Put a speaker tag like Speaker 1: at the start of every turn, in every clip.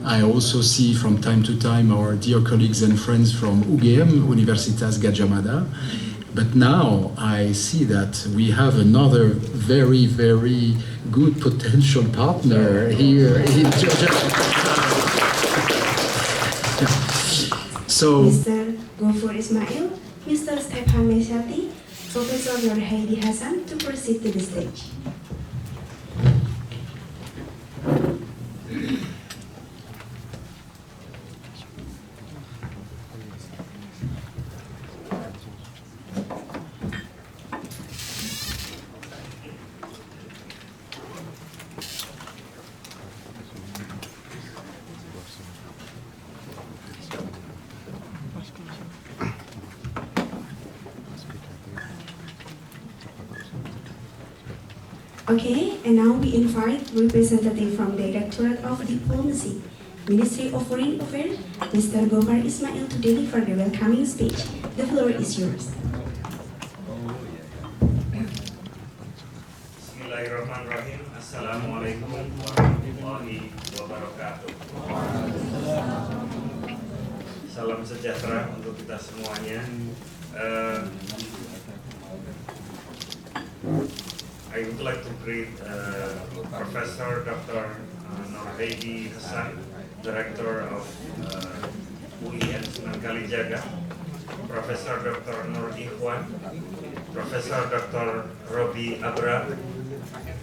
Speaker 1: I also see from time to time our dear colleagues and friends from UGM, Universitas Gadjah Mada. But now I see that we have another very, very good potential partner here in Yogyakarta. So,
Speaker 2: Mr. Gofur Ismail, Mr. Stefan Mesati, Professor Nur Haidi Hassan to proceed to the stage. Okay, and now we invite representative from Directorate of Diplomacy, Ministry of Foreign Affairs, Mr. Gofur Ismail to deliver the welcoming speech. The floor is yours.
Speaker 3: Bismillahirrahmanirrahim. Assalamualaikum warahmatullahi wabarakatuh. Salam sejahtera untuk kita semuanya. I would like to greet Professor Dr. Nur Haidi Hassan, Director of UIN Sunan Kalijaga, Professor Dr. Nur Ikhwan, Professor Dr. Robi Abra,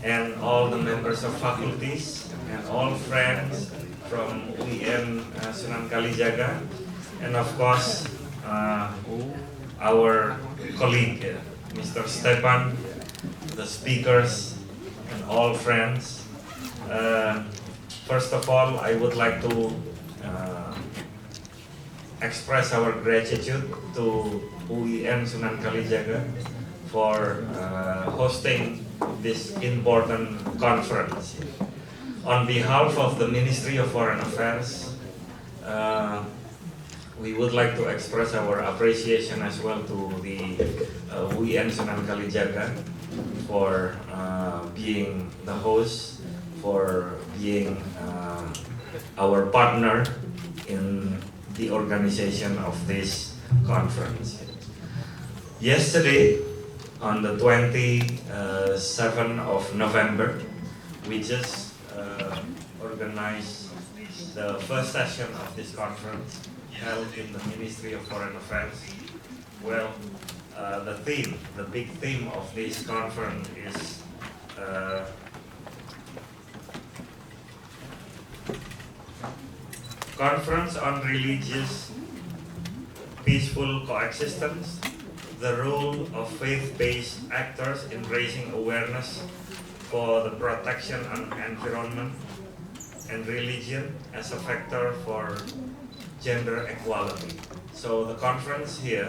Speaker 3: and all the members of faculties and all friends from UIN Sunan Kalijaga, and of course our colleague Mr. Stefan, the speakers, and all friends. First of all, I would like to express our gratitude to UIN Sunan Kalijaga for hosting this important conference. On behalf of the Ministry of Foreign Affairs, we would like to express our appreciation as well to the UIN Sunan Kalijaga for being the host, for being our partner in the organization of this conference. Yesterday, on the 27th of November, we just organized the first session of this conference held in the Ministry of Foreign Affairs. Well, the big theme of this conference is Conference on Religious Peaceful Coexistence, the role of faith-based actors in raising awareness for the protection of environment and religion as a factor for gender equality. So the conference here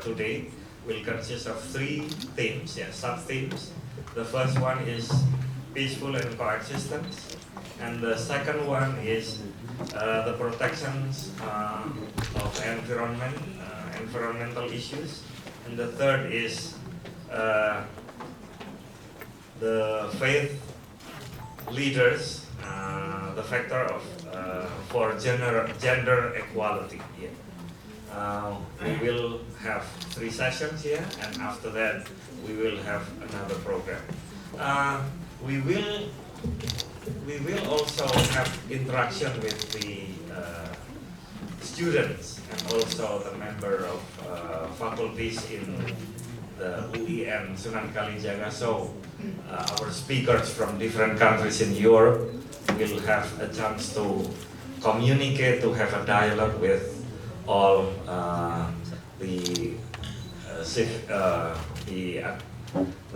Speaker 3: today will consist of three themes, sub-themes. The first one is peaceful and coexistence, and the second one is the protections of environmental issues, and the third is the faith leaders, the factor of for gender equality. We will have three sessions here, and after that we will have another program. We will also have interaction with the students and also the member of faculties in the UIN Sunan Kalijaga. So our speakers from different countries in Europe will have a chance to communicate, to have a dialogue with all the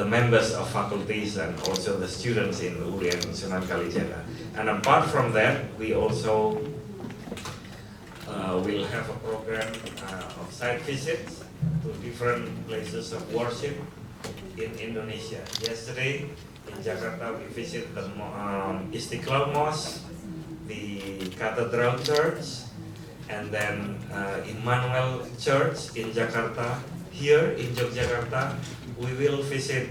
Speaker 3: members of faculties and also the students in UIN Sunan Kalijaga. And apart from that, we also will have a program of site visits to different places of worship in Indonesia. Yesterday in Jakarta, we visited the Istiqlal Mosque, the Cathedral Church, and then Immanuel Church in Jakarta. Here in Yogyakarta, we will visit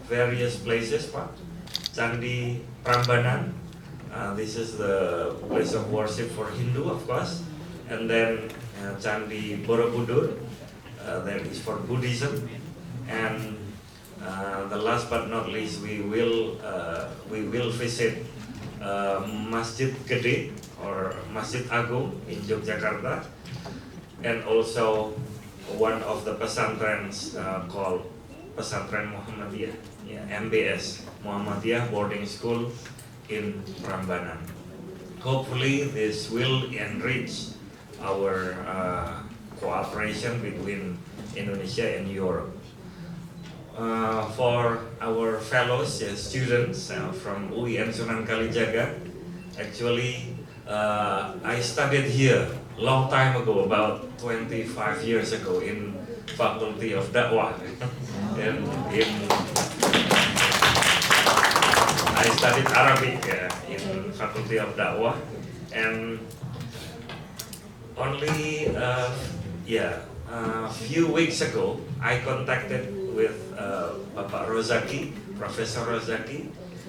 Speaker 3: various places, Pak. Candi Prambanan, This is the place of worship for Hindu, of course. And then Candi Borobudur, that is for Buddhism. And the last but not least, we will visit Masjid Gede or Masjid Agung in Yogyakarta, and also one of the pesantrens called Pesantren Muhammadiyah, MBS, Muhammadiyah Boarding School in Prambanan. Hopefully this will enrich our cooperation between Indonesia and Europe. For our fellows, students from UIN Sunan Kalijaga, actually I studied here long time ago, about 25 years ago, in Faculty of Dakwah. And I studied Arabic in Faculty of Dakwah, and only a few weeks ago I contacted with Bapak Rozaki, Professor Rozaki,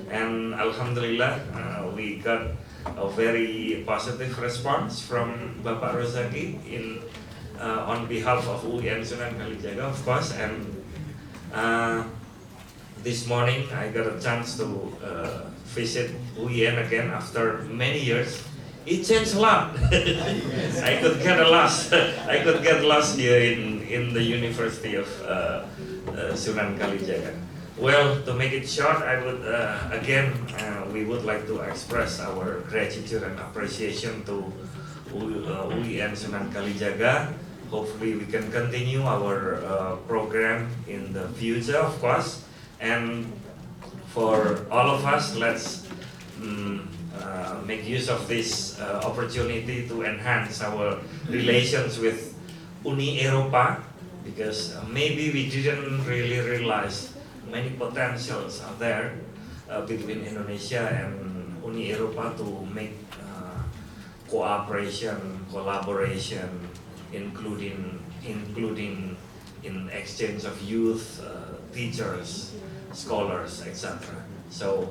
Speaker 3: and Alhamdulillah we got a very positive response from Bapak Rozaki on behalf of UIN Sunan Kalijaga, of course. And this morning I got a chance to visit UIN again after many years. It changed a lot. I could get lost. I could get lost here in the University of Sunan Kalijaga. Well, to make it short, I would we would like to express our gratitude and appreciation to UIN Sunan Kalijaga. Hopefully, we can continue our program in the future, of course. And for all of us, let's make use of this opportunity to enhance our relations with Uni Eropa, because maybe we didn't really realize many potentials are there between Indonesia and Uni Eropa to make cooperation, collaboration, including in exchange of youth, teachers, scholars, etc. So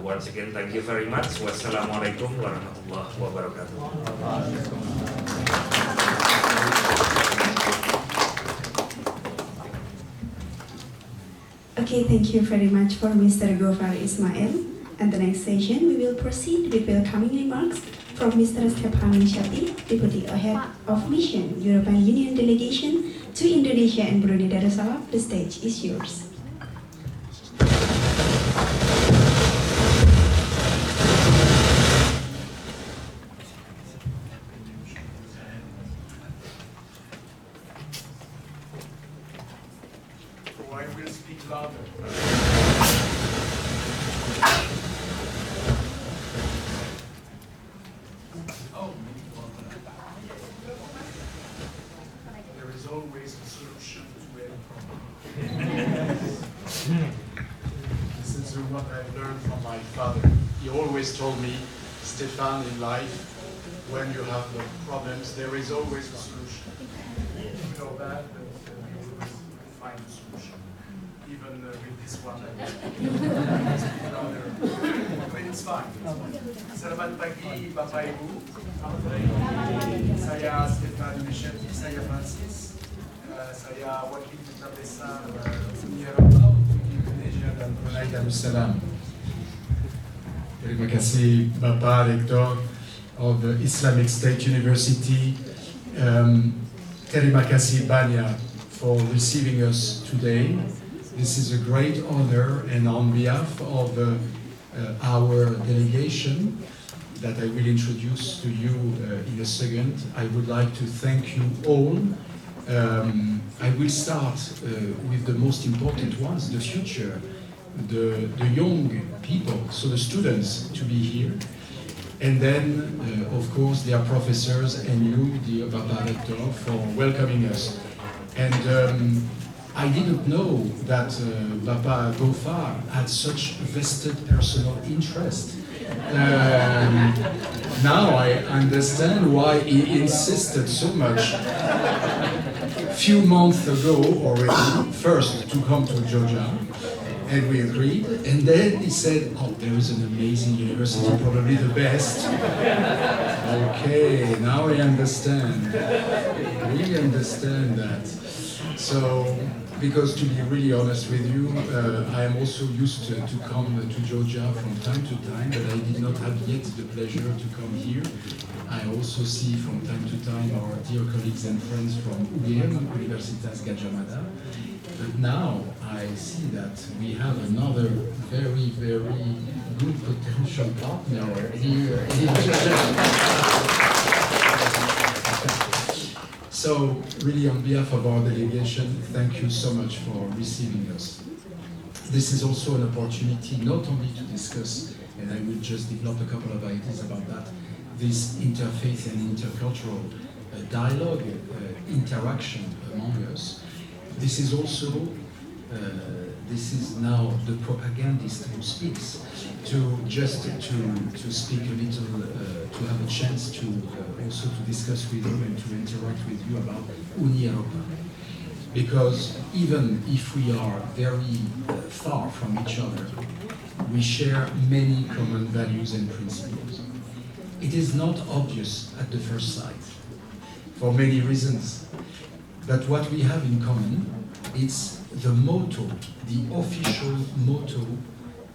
Speaker 3: once again, thank you very much. Wassalamualaikum warahmatullahi wabarakatuh.
Speaker 2: Okay, thank you very much for Mr. Gofar Ismail. And the next session, we will proceed with welcoming remarks from Mr. Stefan Shati, Deputy Head of Mission, European Union Delegation to Indonesia and Brunei Darussalam. The stage is yours.
Speaker 4: I will speak louder. There is always a solution to any problem. This is what I've learned from my father. He always told me, Stefan, in life, when you have problems, there is always a solution. You know that, but you always find a solution. Even with this one, but it's fine. Selamat pagi, Bapak Ibu. Saya Stefan Shati, saya Francis. Saya wakil duta besar Uni Eropa untuk Indonesia dan Brunei Darussalam. Terima kasih Bapak Rektor of the Islamic State University. Terima kasih banyak for receiving us today. This is a great honor, and on behalf of our delegation that I will introduce to you in a second, I would like to thank you all. I will start with the most important ones, the future, the young people, so the students to be here. And then, of course, their professors and you, dear Baba Rector, for welcoming us. And I didn't know that Baba Gofar had such vested personal interest. Now I understand why he insisted so much a few months ago already, first to come to Georgia,
Speaker 1: And we agreed, and then he said, oh, there is an amazing university, probably the best. Okay, now I understand. We understand that. So, because to be really honest with you, I am also used to come to Georgia from time to time, but I did not have yet the pleasure to come here. I also see from time to time our dear colleagues and friends from UGM, Universitas Gadjah Mada. But now I see that we have another very, very good potential partner here in Georgia. So, really on behalf of our delegation, thank you so much for receiving us. This is also an opportunity not only to discuss, and I will just develop a couple of ideas about that, this interfaith and intercultural dialogue, interaction among us. This is also, this is now the propagandist who speaks, to speak a little, to have a chance to also to discuss with you and to interact with you about Uni Europa. Because even if we are very far from each other, we share many common values and principles. It is not obvious at the first sight, for many reasons. But what we have in common is the motto, the official motto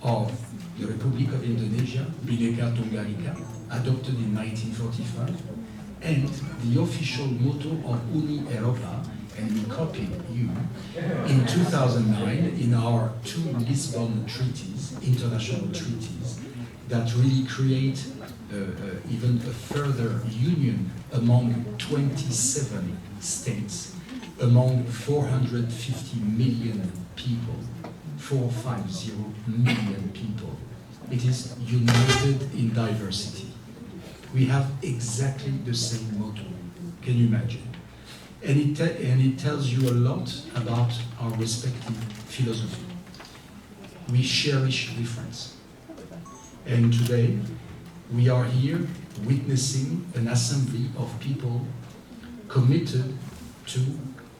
Speaker 1: of the Republic of Indonesia, Bhinneka Tunggal Ika, adopted in 1945, and the official motto of Uni Europa, and we copied you, in 2009 in our two Lisbon treaties, international treaties, that really create even a further union among 27 states, among 450 million people, 450 million people. It is united in diversity. We have exactly the same motto. Can you imagine? And it tells you a lot about our respective philosophy. We cherish difference. And today, we are here witnessing an assembly of people committed to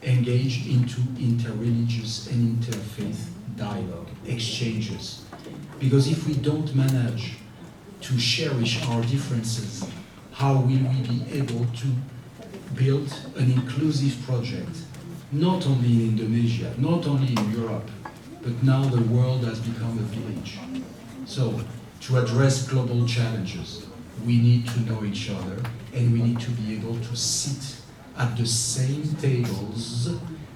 Speaker 1: engage into interreligious and interfaith dialogue, exchanges. Because if we don't manage to cherish our differences, how will we be able to build an inclusive project, not only in Indonesia, not only in Europe, but now the world has become a village. So, to address global challenges, we need to know each other, and we need to be able to sit at the same tables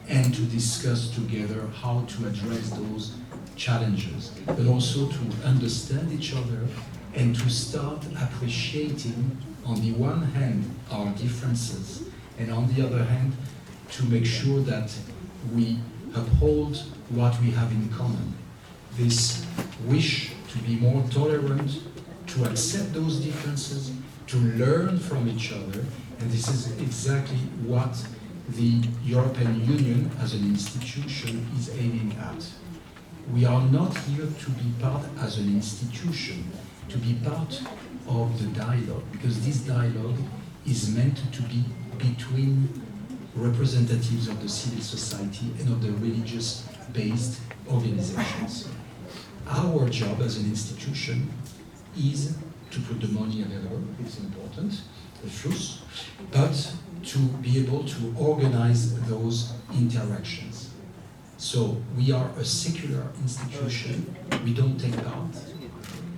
Speaker 1: and to discuss together how to address those challenges, but also to understand each other and to start appreciating, on the one hand, our differences, and on the other hand, to make sure that we uphold what we have in common. This wish to be more tolerant, to accept those differences, to learn from each other, and this is exactly what the European Union as an institution is aiming at. We are not here to be part as an institution, to be part of the dialogue, because this dialogue is meant to be between representatives of the civil society and of the religious-based organizations. Our job as an institution is to put the money available, it's important, the fruits, but to be able to organize those interactions. So we are a secular institution, we don't take part,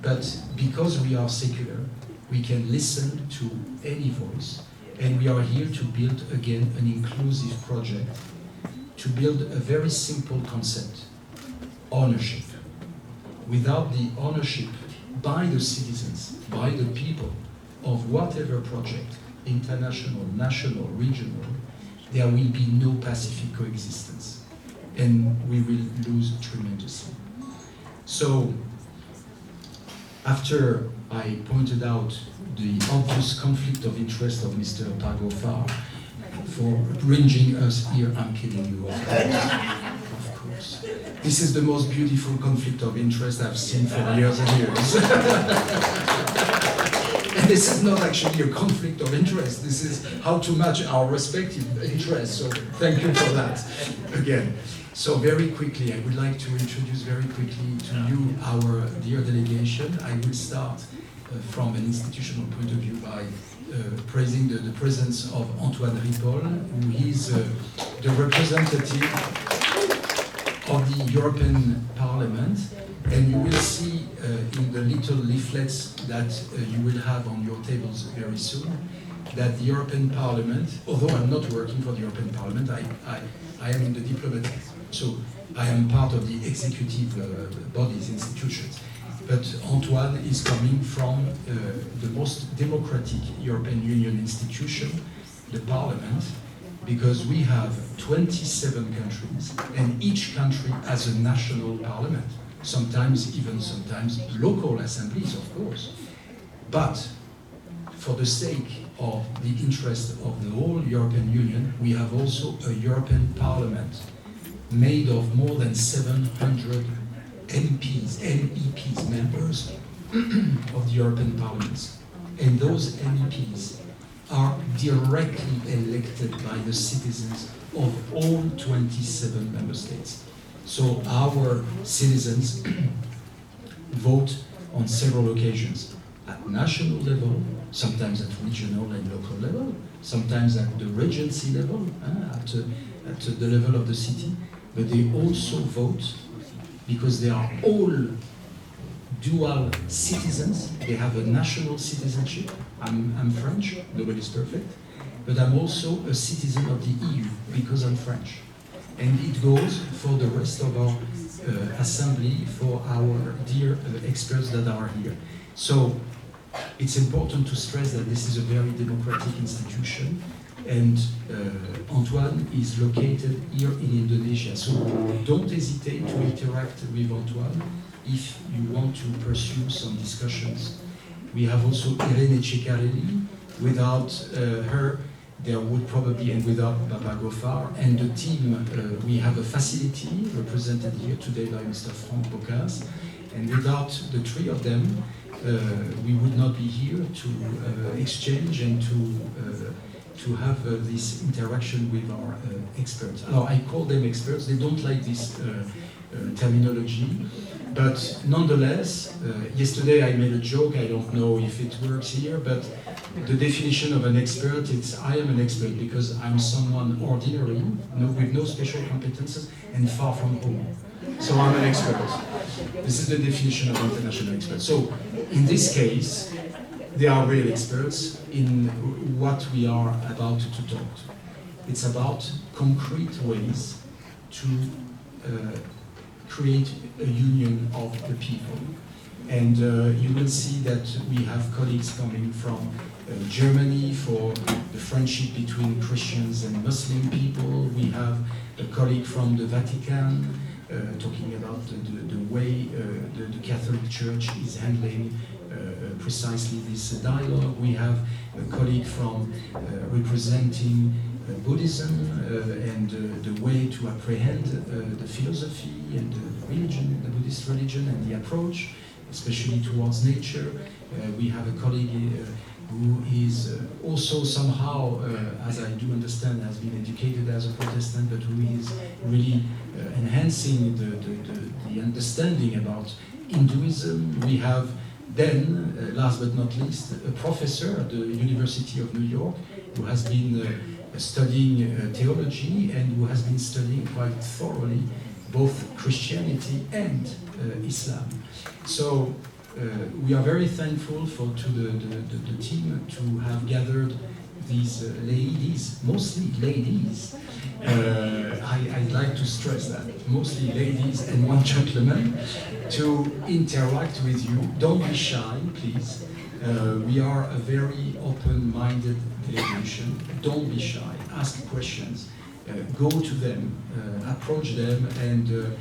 Speaker 1: but because we are secular, we can listen to any voice, and we are here to build again an inclusive project, to build a very simple concept, ownership. Without the ownership by the citizens, by the people, of whatever project, international, national, regional, there will be no pacific coexistence, and we will lose tremendously. So, after I pointed out the obvious conflict of interest of Mr. Pagofar for bringing us here, I'm kidding you, of course. This is the most beautiful conflict of interest I've seen for years and years. this is not actually a conflict of interest. This is how to match our respective interests. So thank you for that again. So very quickly, I would like to introduce very quickly to you our dear delegation. I will start from an institutional point of view by praising the presence of Antoine Ripoll, who is the representative of the European Parliament. And you will see in the little leaflets that you will have on your tables very soon, that the European Parliament, although I'm not working for the European Parliament, I am in the diplomatic, so I am part of the executive bodies, institutions. But Antoine is coming from the most democratic European Union institution, the Parliament, because we have 27 countries, and each country has a national parliament. Sometimes local assemblies, of course. But for the sake of the interest of the whole European Union, we have also a European Parliament made of more than 700 MEPs, members of the European Parliament. And those MEPs are directly elected by the citizens of all 27 member states. So our citizens vote on several occasions, at national level, sometimes at regional and local level, sometimes at the regency level, at the level of the city, but they also vote because they are all dual citizens. They have a national citizenship. I'm French, nobody's perfect, but I'm also a citizen of the EU because I'm French. And it goes for the rest of our assembly, for our dear experts that are here. So it's important to stress that this is a very democratic institution, and Antoine is located here in Indonesia. So don't hesitate to interact with Antoine if you want to pursue some discussions. We have also Irene Ceccarelli. Without her, there would probably, and without Baba Gofar and the team, we have a facility represented here today by Mr. Frank Bocas, and without the three of them, we would not be here to exchange and to have this interaction with our experts. Now, I call them experts, they don't like this terminology, but nonetheless, yesterday I made a joke, I don't know if it works here, but the definition of an expert, it's I am an expert because I'm someone ordinary, with no special competences, and far from home. So I'm an expert. This is the definition of international expert. So in this case, they are real experts in what we are about to talk. It's about concrete ways to create a union of the people. And you will see that we have colleagues coming from Germany for the friendship between Christians and Muslim people. We have a colleague from the Vatican talking about the way the Catholic Church is handling precisely this dialogue. We have a colleague from representing Buddhism and the way to apprehend the philosophy and the religion, the Buddhist religion, and the approach, especially towards nature. We have a colleague who is also somehow, as I do understand, has been educated as a Protestant, but who is really enhancing the understanding about Hinduism. We have then, last but not least, a professor at the University of New York who has been studying theology and who has been studying quite thoroughly both Christianity and Islam. So we are very thankful to the team to have gathered these ladies, mostly ladies. I'd like to stress that, mostly ladies and one gentleman, to interact with you. Don't be shy, please. We are a very open-minded delegation. Don't be shy. Ask questions. Go to them. Approach them. And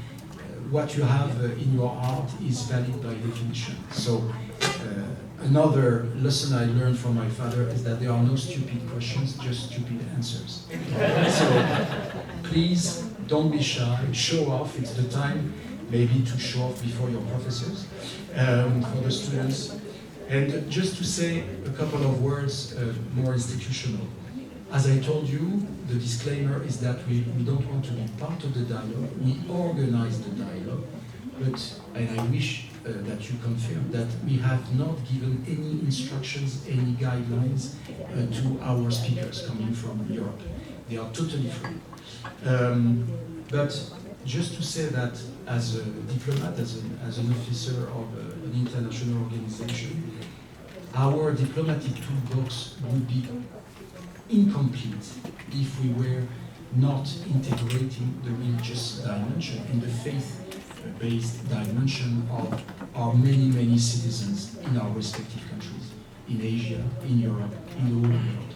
Speaker 1: what you have in your heart is valid by definition. So another lesson I learned from my father is that there are no stupid questions, just stupid answers. So please don't be shy. Show off. It's the time maybe to show off before your professors, for the students.
Speaker 4: And just to say a couple of words more institutional. As I told you, the disclaimer is that we don't want to be part of the dialogue. We organize the dialogue, and I wish that you confirm that we have not given any instructions, any guidelines to our speakers coming from Europe. They are totally free. But just to say that as a diplomat, as an officer of an international organization, our diplomatic toolbox would be incomplete if we were not integrating the religious dimension and the faith-based dimension of our many citizens in our respective countries, in Asia, in Europe, in the whole world.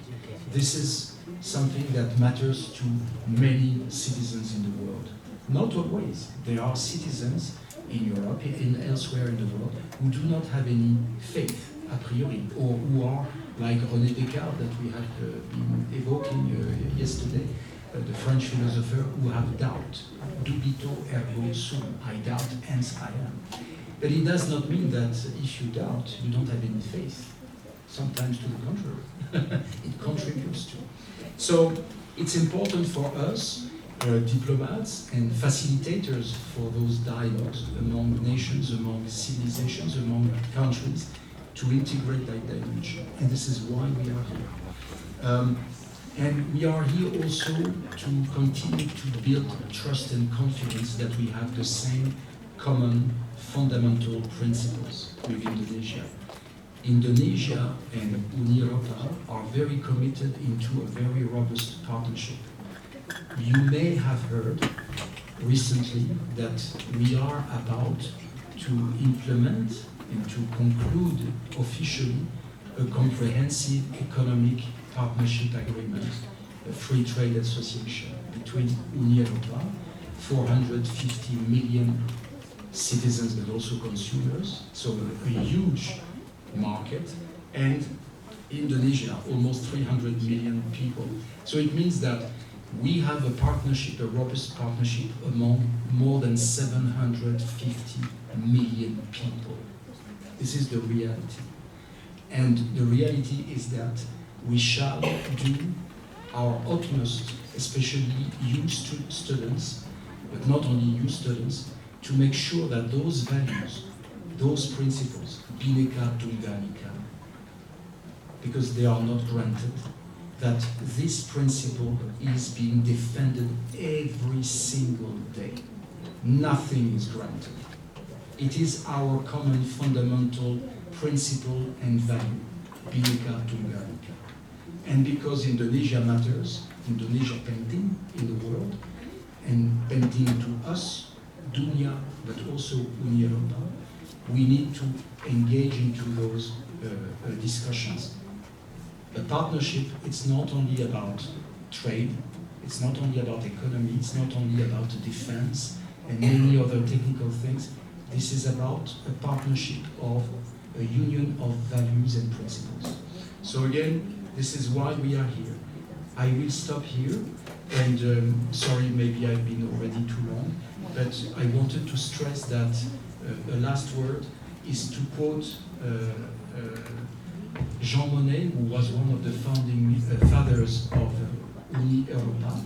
Speaker 4: This is something that matters to many citizens in the world. Not always. There are citizens in Europe and elsewhere in the world who do not have any faith a priori, or who are like René Descartes that we have been evoking yesterday, the French philosopher, who have doubt. Dubito ergo sum. I doubt, hence I am. But it does not mean that if you doubt, you don't have any faith. Sometimes to the contrary. It contributes to. So it's important for us, diplomats and facilitators for those dialogues among nations, among civilizations, among countries, to integrate that dimension. And this is why we are here. And we are here also to continue to build trust and confidence that we have the same common fundamental principles with Indonesia. Indonesia and Unieuropa are very committed into a very robust partnership. You may have heard recently that we are about to implement and to conclude officially a comprehensive economic partnership agreement, a free trade association between Unieuropa, 450 million citizens but also consumers, so a huge market, and Indonesia, almost 300 million people. So it means that we have a partnership, a robust partnership among more than 750 million people. This is the reality. And the reality is that we shall do our utmost, especially youth students, but not only youth students, to make sure that those values, those principles, Bhinneka Tunggal Ika, because they are not granted, that this principle is being defended every single day. Nothing is granted. It is our common fundamental principle and value, Bhinneka Tunggal Ika. And because Indonesia matters, Indonesia penting in the world, and penting to us, dunia, but also Unieuropa, we need to engage into those discussions. A partnership, it's not only about trade, it's not only about economy, it's not only about defense and many other technical things. This is about a partnership of a union of values and principles. So again, this is why we are here. I will stop here, and sorry, maybe I've been already too long, but I wanted to stress that a last word is to quote Jean Monnet, who was one of the founding fathers of Unieuropa,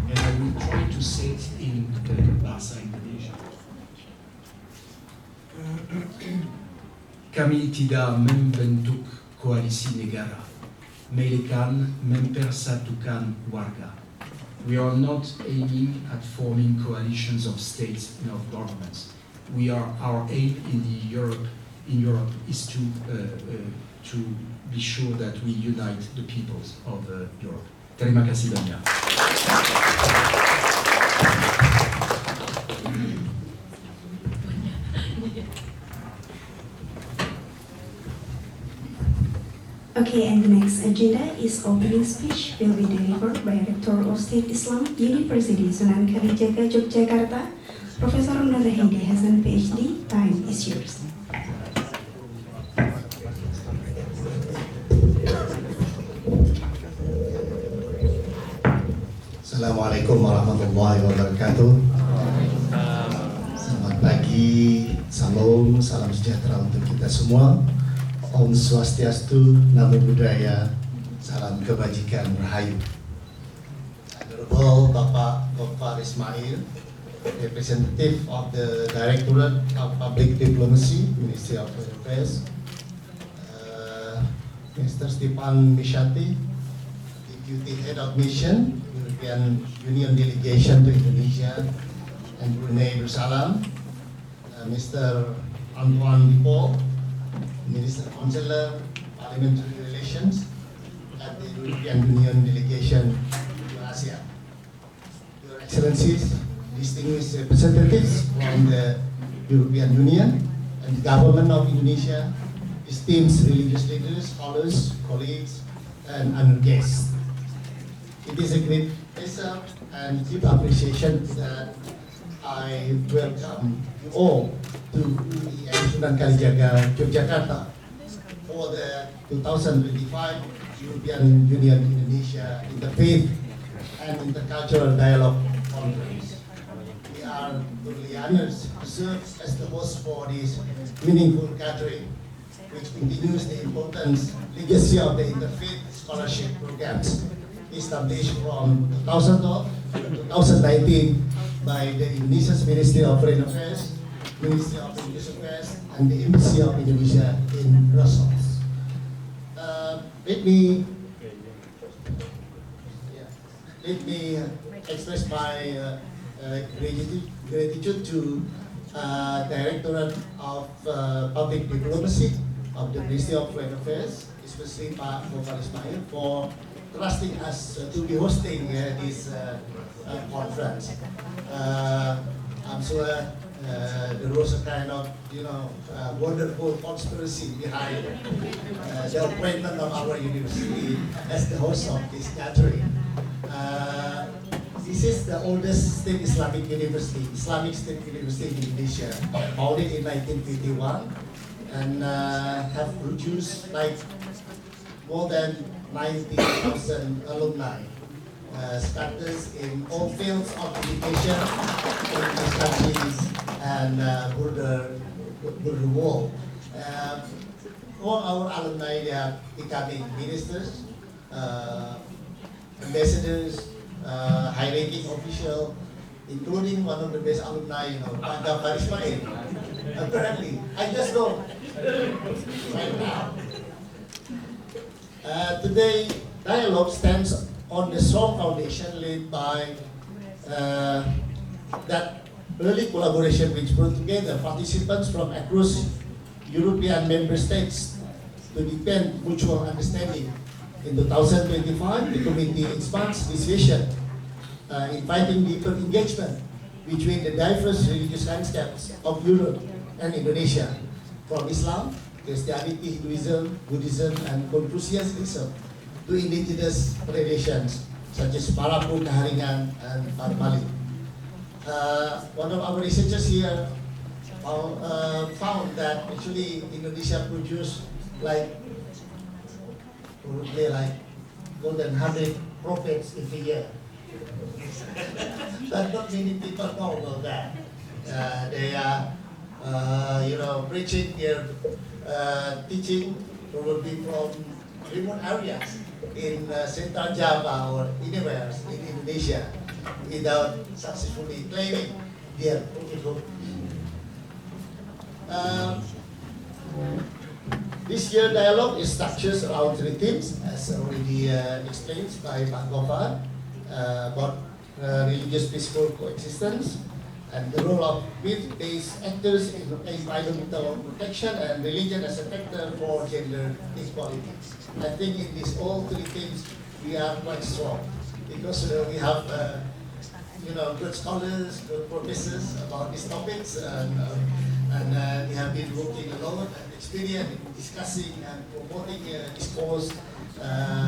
Speaker 4: and I will try to say it in Bahasa Indonesia. Kami tidak membentuk koalisi negara, melainkan mempersatukan warga. We are not aiming at forming coalitions of states and of governments. Our aim in Europe is to be sure that we unite the peoples of Europe. Terima kasih banyak.
Speaker 2: Okay, and the next agenda is opening speech will be delivered by Rector of State Islam University Sunan Kalijaga, Yogyakarta, Professor Nur Hidi Hasan, PhD. Time is yours.
Speaker 5: Assalamualaikum warahmatullahi wabarakatuh. Selamat pagi, salam sejahtera untuk kita semua. Om Swastiastu, Namo Buddhaya, Salam Kebajikan Rahayu. Honorable Bapak Gofar Ismail, representative of the Directorate of Public Diplomacy, Ministry of Foreign Affairs, Mr. Stepan Mishati, Deputy Head of Mission, European Union Delegation to Indonesia and Brunei Darussalam, Mr. Antoine Paul, Minister Consular, Parliamentary Relations at the European Union Delegation to Asia. Your Excellencies, distinguished representatives from the European Union and the government of Indonesia, esteemed religious leaders, scholars, colleagues, and honored guests. It is a great pleasure and deep appreciation that I welcome you all to Sunan Kalijaga, Yogyakarta for the 2025 European Union Indonesia Interfaith and Intercultural Dialogue Conference. We are truly honored to serve as the host for this meaningful gathering, which continues the important legacy of the Interfaith Scholarship Programs established from 2012 to 2019 by the Indonesia's Ministry of Foreign Affairs, Ministry of Religious Affairs, and the Embassy of Indonesia in Brussels. Let me express my gratitude to Directorate of Public Diplomacy of the Ministry of Foreign Affairs, especially Pak Gofar Ismail, for trusting us to be hosting this conference. I'm sure there was a kind of, wonderful conspiracy behind the appointment of our university as the host of this gathering. This is the oldest state Islamic university, Islamic State University in Indonesia, founded in 1951, and have produced like more than 90,000 alumni, scattered in all fields of education in these countries and border world. All our alumni, they are becoming ministers, ambassadors, high-ranking official, including one of the best alumni, Pak Gofar Ismail. Apparently, I just know right now. Today, dialogue stands on the strong foundation laid by that early collaboration which brought together participants from across European member states to deepen mutual understanding. In 2025, the committee expands this vision, inviting deeper engagement between the diverse religious landscapes of Europe and Indonesia, from Islam, Christianity, Hinduism, Buddhism, and Confucianism to indigenous traditions such as Parapu, Kaharingan, and Parmali. One of our researchers here found that actually Indonesia produced probably more than 100 prophets every year. But not many people know about that. They are, preaching their teaching probably from remote areas in Central Java or anywhere in Indonesia without successfully claiming their prophethood. This year dialogue is structured around three themes, as already explained by Pak Gofar, about religious peaceful coexistence and the role of faith-based actors in environmental protection and religion as a factor for gender equality. I think in these all three themes we are quite strong because we have good scholars, good professors about these topics, and we have been working a lot and experienced in discussing and promoting discourse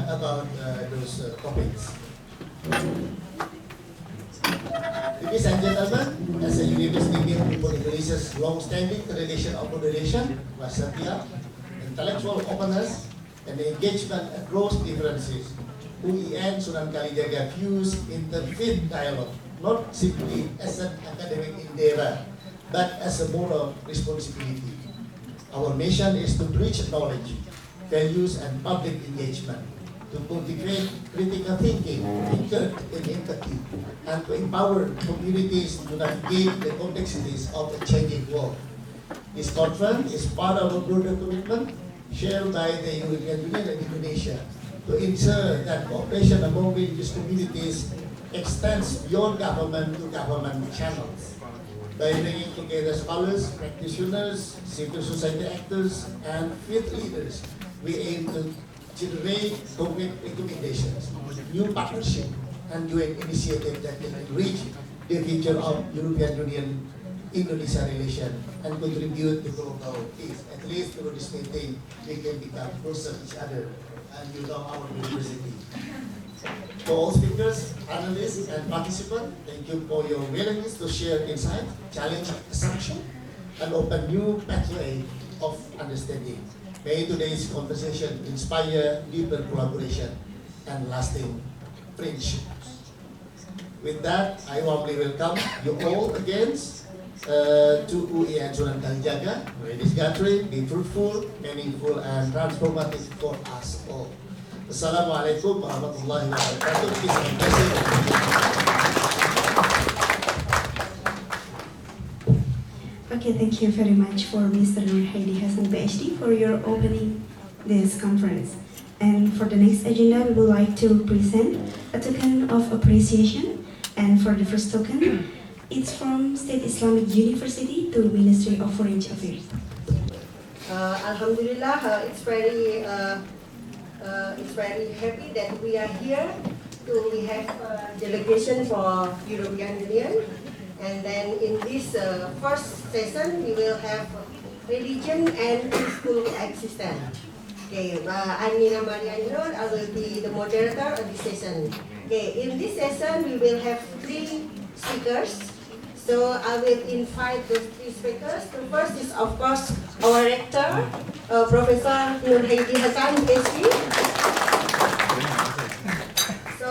Speaker 5: about those topics. Ladies and gentlemen, as a university built upon Indonesia's long-standing tradition of moderation, wasatia, intellectual openness, and engagement across differences, UIN Sunan Kalijaga views interfaith dialogue not simply as an academic endeavor, but as a moral responsibility. Our mission is to preach knowledge, values, and public engagement, to cultivate critical thinking, rooted in empathy, and to empower communities to navigate the complexities of a changing world. This conference is part of a broader commitment shared by the European Union and Indonesia to ensure that cooperation among religious communities extends beyond government to government channels. By bringing together scholars, practitioners, civil society actors, and faith leaders, we aim to generate concrete recommendations, new partnership, and joint initiatives that will enrich the future of European Union-Indonesia relation and contribute to global peace. At least through this meeting, we can become closer to each other and you know our university. To all speakers, panelists, and participants, thank you for your willingness to share insight, challenge assumption, and open new pathway of understanding. May today's conversation inspire deeper collaboration and lasting friendship. With that, I warmly welcome you all again to UIN Sunan Kalijaga. May this gathering be fruitful, meaningful, and transformative for us all. Assalamualaikum warahmatullahi wabarakatuh. Peace and blessings.
Speaker 2: Okay, thank you very much for Mr. Nur Haidi Hassan PhD for your opening this conference. And for the next agenda, we would like to present a token of appreciation. And for the first token, it's from State Islamic University to Ministry of Foreign Affairs.
Speaker 6: Alhamdulillah, it's very happy that we are here we have a delegation for European Union, and then in this first session we will have religion and peaceful existence. Okay, I'm Nina Mariano. I will be the moderator of this session. Okay, in this session we will have 3 speakers. So I will invite those 3 speakers. The first is of course our rector, Professor Nur Haidi Hassan PhD. So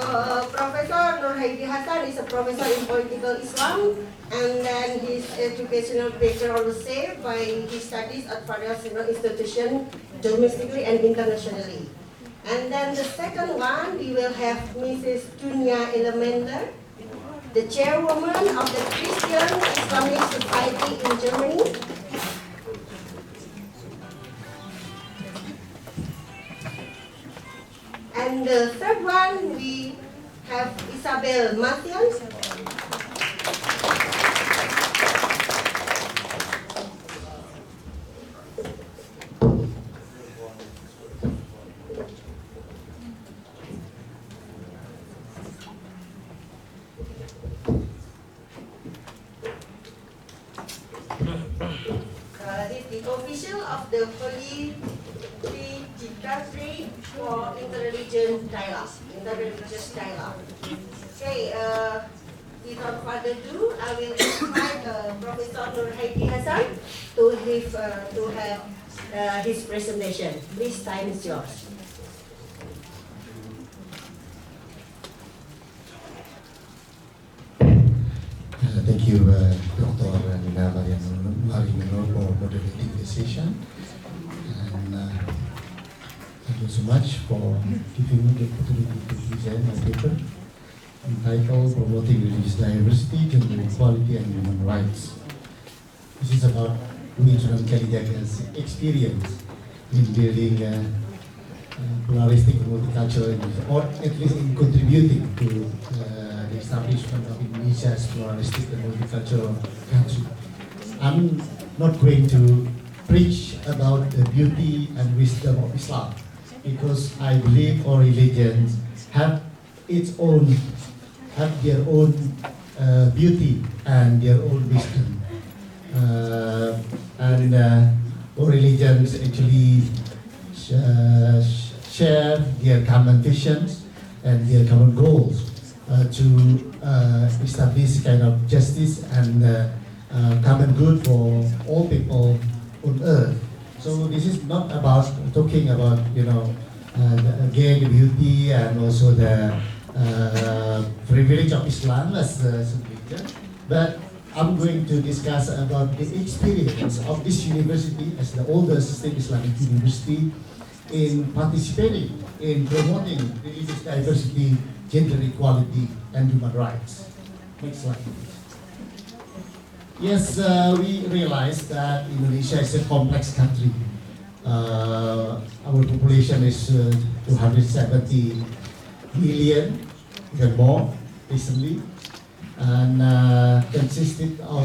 Speaker 6: Professor Nur Haidi Hassan is a professor in political Islam, and then his educational background was shaped by his studies at various institutions domestically and internationally. And then the second one, we will have Mrs. Dunia Elemender, the chairwoman of the Christian Islamic Society in Germany. And the third one, we have Isabel Mathias. The official of the Holy Trinity for interreligious dialogue. Okay, without further ado, I will invite Professor Nur Haidi Hassan to have his presentation. This time is yours.
Speaker 5: Thank you, Dr. Nina Mariano, for moderating this session. And thank you so much for giving me the opportunity to present my paper entitled Promoting Religious Diversity, Gender Equality, and Human Rights. This is about UIN Sunan Kalijaga's experience in building a pluralistic multicultural, or at least in contributing to the establishment of Indonesia's pluralistic and multicultural country. I'm not going to preach about the beauty and wisdom of Islam, because I believe all religions have their own beauty and their own wisdom, and all religions actually share their common visions and their common goals to establish kind of justice and common good for all people on earth. So this is not about talking about again the beauty and also the privilege of Islam as a religion, but I'm going to discuss about the experience of this university as the oldest state Islamic university in participating in promoting religious diversity, gender equality, and human rights. Next slide. Yes, we realize that Indonesia is a complex country. Our population is 270 million, even more recently, and consisted of,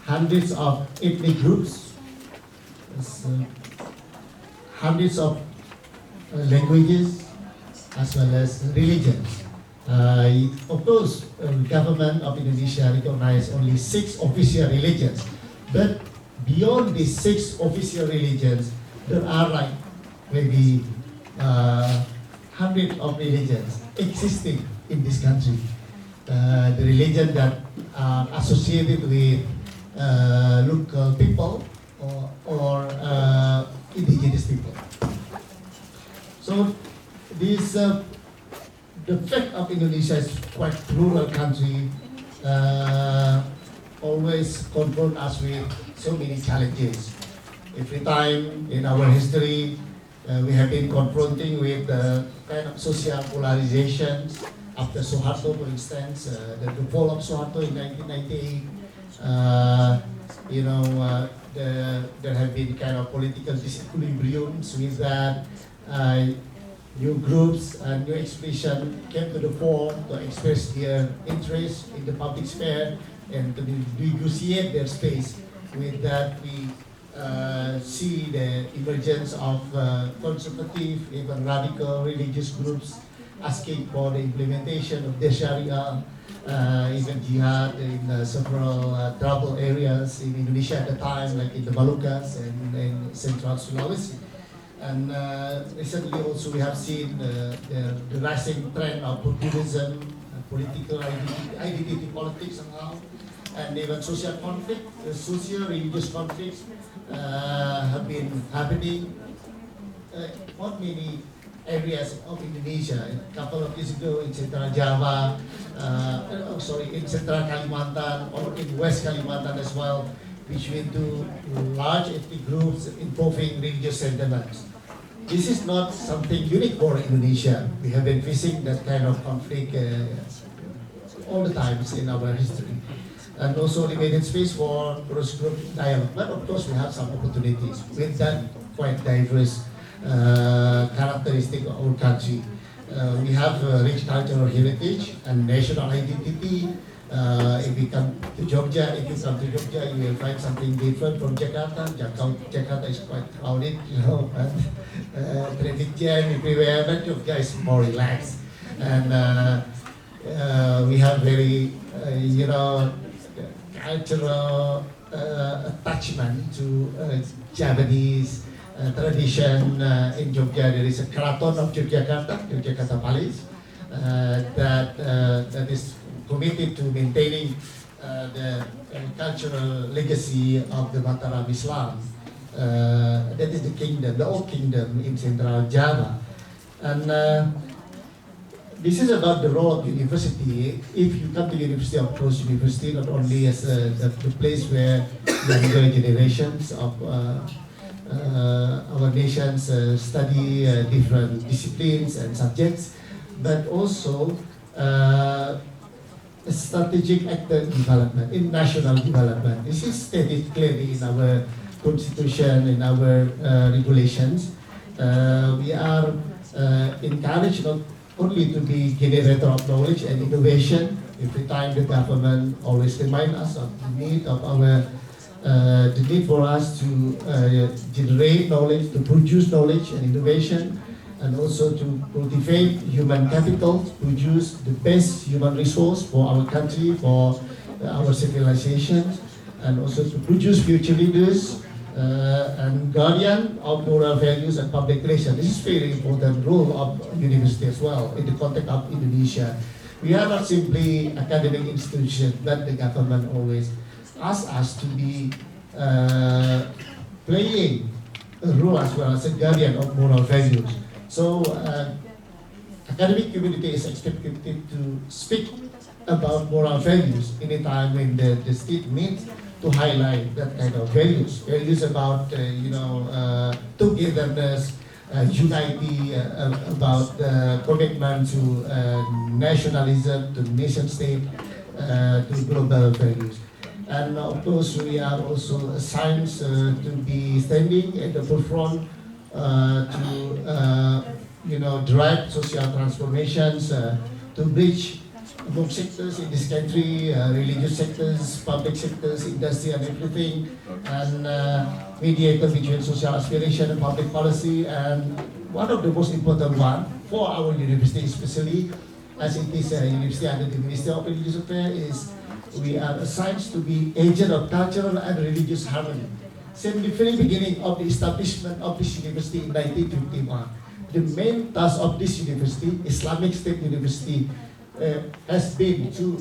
Speaker 5: hundreds of ethnic groups, hundreds of languages, as well as religions. Of course, the government of Indonesia recognizes only 6 official religions, but beyond these 6 official religions, there are like maybe hundreds of religions existing in this country. The religion that are associated with local people or indigenous people. So this the fact of Indonesia is quite rural country always confront us with so many challenges. Every time in our history, we have been confronting with kind of social polarizations. After Suharto, for instance, the fall of Suharto in 1998, there have been kind of political disequilibriums with that. New groups and new expression came to the fore to express their interest in the public sphere and to negotiate their space. With that, we see the emergence of conservative, even radical religious groups asking for the implementation of the Sharia, even jihad in several trouble areas in Indonesia at the time, like in the Moluccas and in Central Sulawesi. And recently also we have seen the rising trend of populism, political identity politics somehow, and even social conflict, socio-religious conflicts have been happening not many areas of Indonesia. A couple of years ago in Central Java, in Central Kalimantan or in West Kalimantan as well, between 2 large ethnic groups involving religious sentiments. This is not something unique for Indonesia. We have been facing that kind of conflict all the times in our history. And also limited space for cross-group dialogue. But of course we have some opportunities with that quite diverse characteristic of our country. We have rich cultural heritage and national identity. If you come to Jogja, you will find something different from Jakarta. Jakarta is quite crowded, and traffic jam everywhere, but Jogja is more relaxed. And we have very, cultural attachment to Javanese tradition. In Jogja, there is a Keraton of Yogyakarta Palace, that is committed to maintaining the cultural legacy of the Mataram Islam. That is the kingdom, the old kingdom in Central Java. And this is about the role of university. If you come to university, of course, university not only as the place where younger generations of our nations study different disciplines and subjects, but also strategic actor in development, in national development. This is stated clearly in our constitution, in our regulations. We are encouraged not only to be generator of knowledge and innovation. Every time the government always reminds us of the need of our, the need for us to generate knowledge, to produce knowledge and innovation, and also to cultivate human capital, to produce the best human resource for our country, for our civilizations, and also to produce future leaders and guardian of moral values and public relations. This is very important role of university as well in the context of Indonesia. We are not simply academic institution, but the government always asks us to be playing a role as well as a guardian of moral values. So academic community is expected to speak about moral values in a time when the state needs to highlight that kind of values. Values about, togetherness, unity, about commitment to nationalism, to nation state, to global values. And of course, we are also assigned to be standing at the forefront to drive social transformations, to bridge among sectors in this country, religious sectors, public sectors, industry and everything, and mediate between social aspiration and public policy. And one of the most important one for our university, especially as it is a university under the Ministry of Religious Affairs, is we are assigned to be agent of cultural and religious harmony. Since the very beginning of the establishment of this university in 1951, the main task of this university, Islamic State University, has been to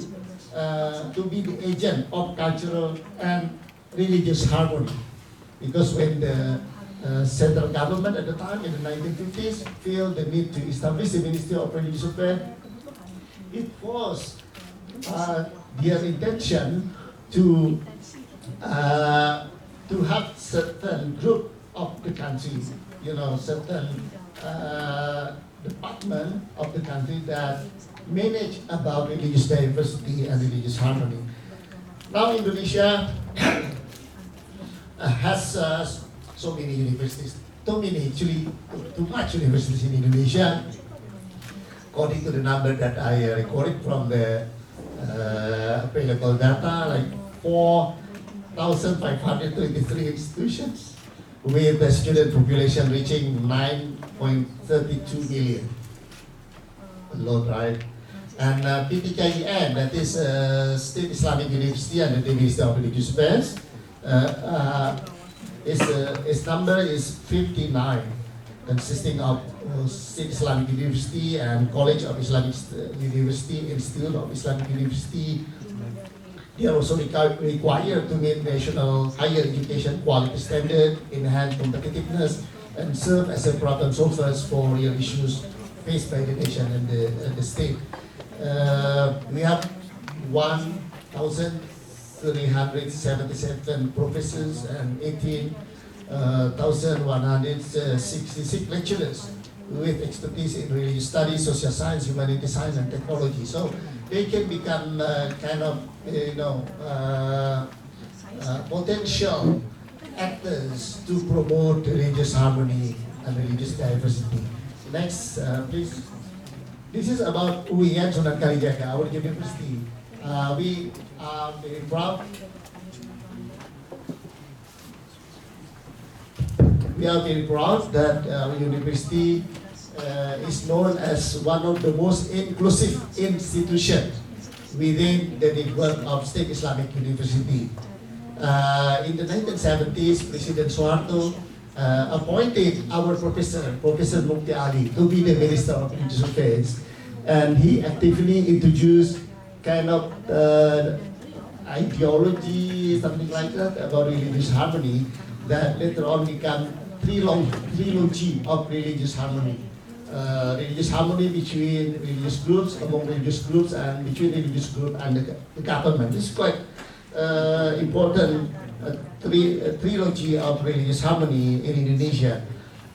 Speaker 5: be the agent of cultural and religious harmony. Because when the central government at the time in the 1950s felt the need to establish the Ministry of Religious Affairs, it was their intention to have certain group of the country, certain department of the country that manage about religious diversity and religious harmony. Now Indonesia has so many universities, too much universities in Indonesia. According to the number that I recorded from the available data, like 4,523 institutions with the student population reaching 9.32 million. A lot, right? And PTKIN, that is State Islamic University and the Ministry of Religious Affairs, its number is 59, consisting of State Islamic University and College of Islamic University, Institute of Islamic University. They are also required to meet national higher education quality standard, enhance competitiveness, and serve as a problem solvers for real issues faced by the nation and the state. We have 1,377 professors and 18,166 lecturers with expertise in religious studies, social science, humanities, science, and technology. So they can become kind of, potential actors to promote religious harmony and religious diversity. Next, please. This is about UIN Sunan Kalijaga, our university. We are very proud. We are very proud that our university is known as one of the most inclusive institutions within the network of State Islamic University. In the 1970s, President Suharto appointed our Professor Mukti Ali, to be the Minister of Religious Affairs, and he actively introduced kind of ideology, something like that, about religious harmony, that later on become trilogy of religious harmony. Religious harmony between religious groups, among religious groups, and between religious group and the government. This is quite important trilogy of religious harmony in Indonesia.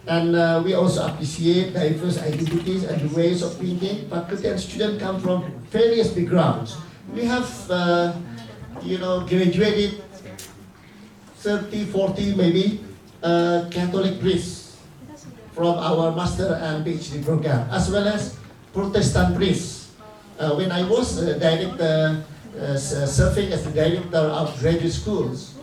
Speaker 5: And we also appreciate diverse identities and ways of thinking. Faculty and students come from various backgrounds. We have, graduated 30, 40 maybe Catholic priests from our master and PhD program, as well as Protestant priests. When I was director, serving as the director of graduate schools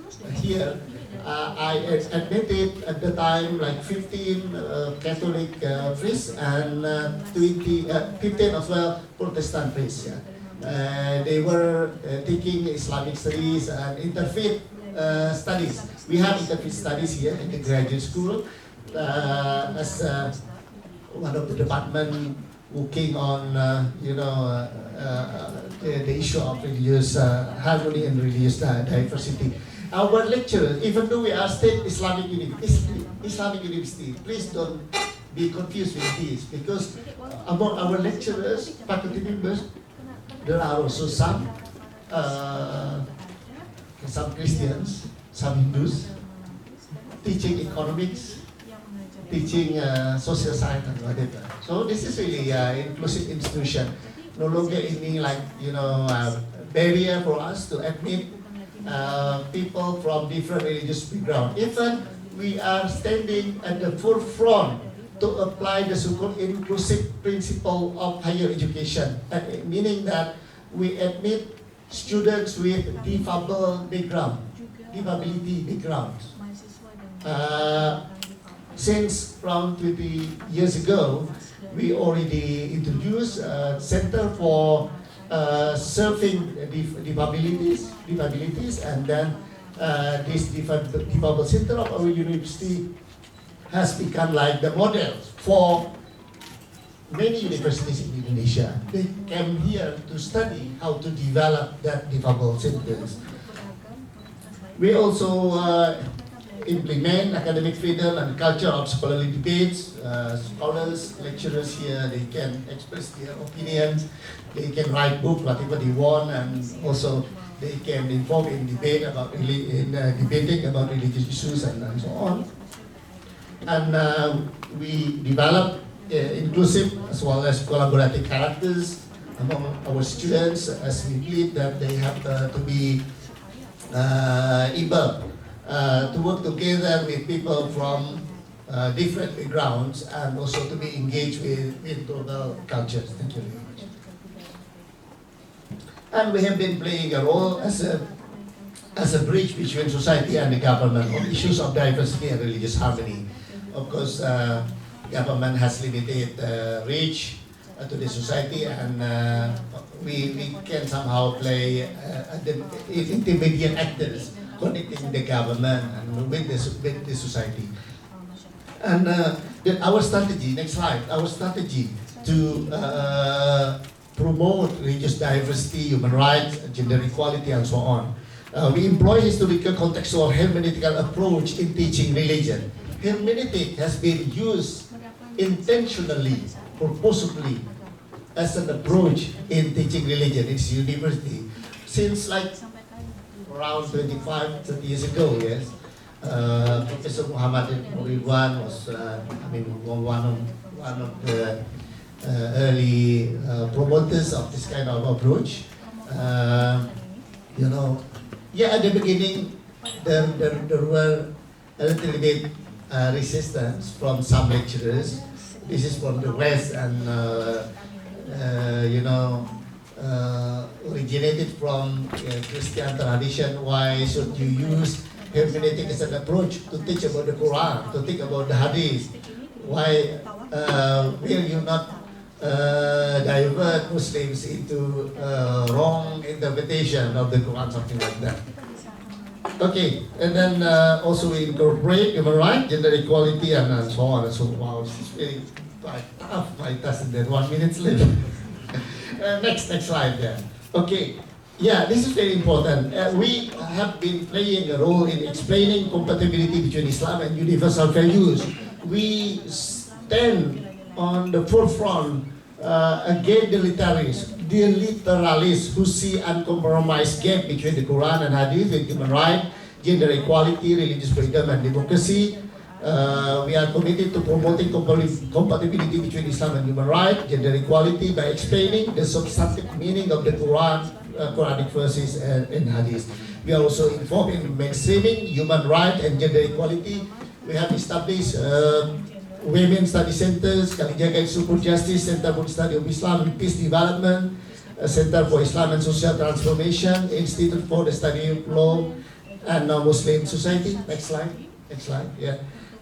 Speaker 5: here, I admitted at the time like 15 Catholic priests and 15 as well Protestant priests. Yeah. They were taking Islamic studies and interfaith studies. We have interfaith studies here in the graduate school as one of the department working on the issue of religious harmony and religious diversity. Our lecturers, even though we are State Islamic University, please don't be confused with this, because among our lecturers, faculty members, there are also some Christians, some Hindus, teaching economics, teaching social science and whatever. So this is really inclusive institution. No longer any barrier for us to admit people from different religious background. Even we are standing at the forefront to apply the so-called inclusive principle of higher education, meaning that we admit students with disability background. Since from 20 years ago, we already introduced a center for serving disabilities, and then this disability center of our university has become like the model for many universities in Indonesia. They came here to study how to develop that disability centers. We also implement academic freedom and culture of scholarly debates. Scholars, lecturers here, they can express their opinions, they can write books, whatever they want, and also they can inform in debate about debating about religious issues and so on. And we develop inclusive as well as collaborative characters among our students, as we believe that they have to be able to work together with people from different backgrounds, and also to be engaged with global cultures. Thank you very much. And we have been playing a role as a bridge between society and the government on issues of diversity and religious harmony. Of course, government has limited reach to the society, and we can somehow play the intermediate actors connecting the government and with the society. And our strategy, next slide, our strategy to promote religious diversity, human rights, gender equality, and so on. We employ historical contextual hermeneutical approach in teaching religion. Hermeneutic has been used intentionally, purposefully, as an approach in teaching religion in university since like around 25, 30 years ago, yes. Professor Muhammad Ridwan was, one of the early promoters of this kind of approach. At the beginning, there were a little bit resistance from some lecturers. This is from the West, and originated from Christian tradition. Why should you use hermeneutic as an approach to teach about the Quran, to think about the Hadith? Why will you not divert Muslims into wrong interpretation of the Quran, something like that? Okay, and then also we incorporate human rights, gender equality, and so on and so on. Wow, it's very tough, my task, and then 1 minute left. Next slide there. Okay, yeah, this is very important. We have been playing a role in explaining compatibility between Islam and universal values. We stand on the forefront against the literalists who see uncompromised gap between the Quran and Hadith with human rights, gender equality, religious freedom, and democracy. We are committed to promoting compatibility between Islam and human rights, gender equality, by explaining the substantive meaning of the Quran, Quranic verses, and Hadith. We are also involved in mainstreaming human rights and gender equality. We have established Women Study Centers, Kalijaga Institute for Justice, Center for the Study of Islam and Peace Development, Center for Islam and Social Transformation, Institute for the Study of Law and Muslim Society. Next slide. Yeah.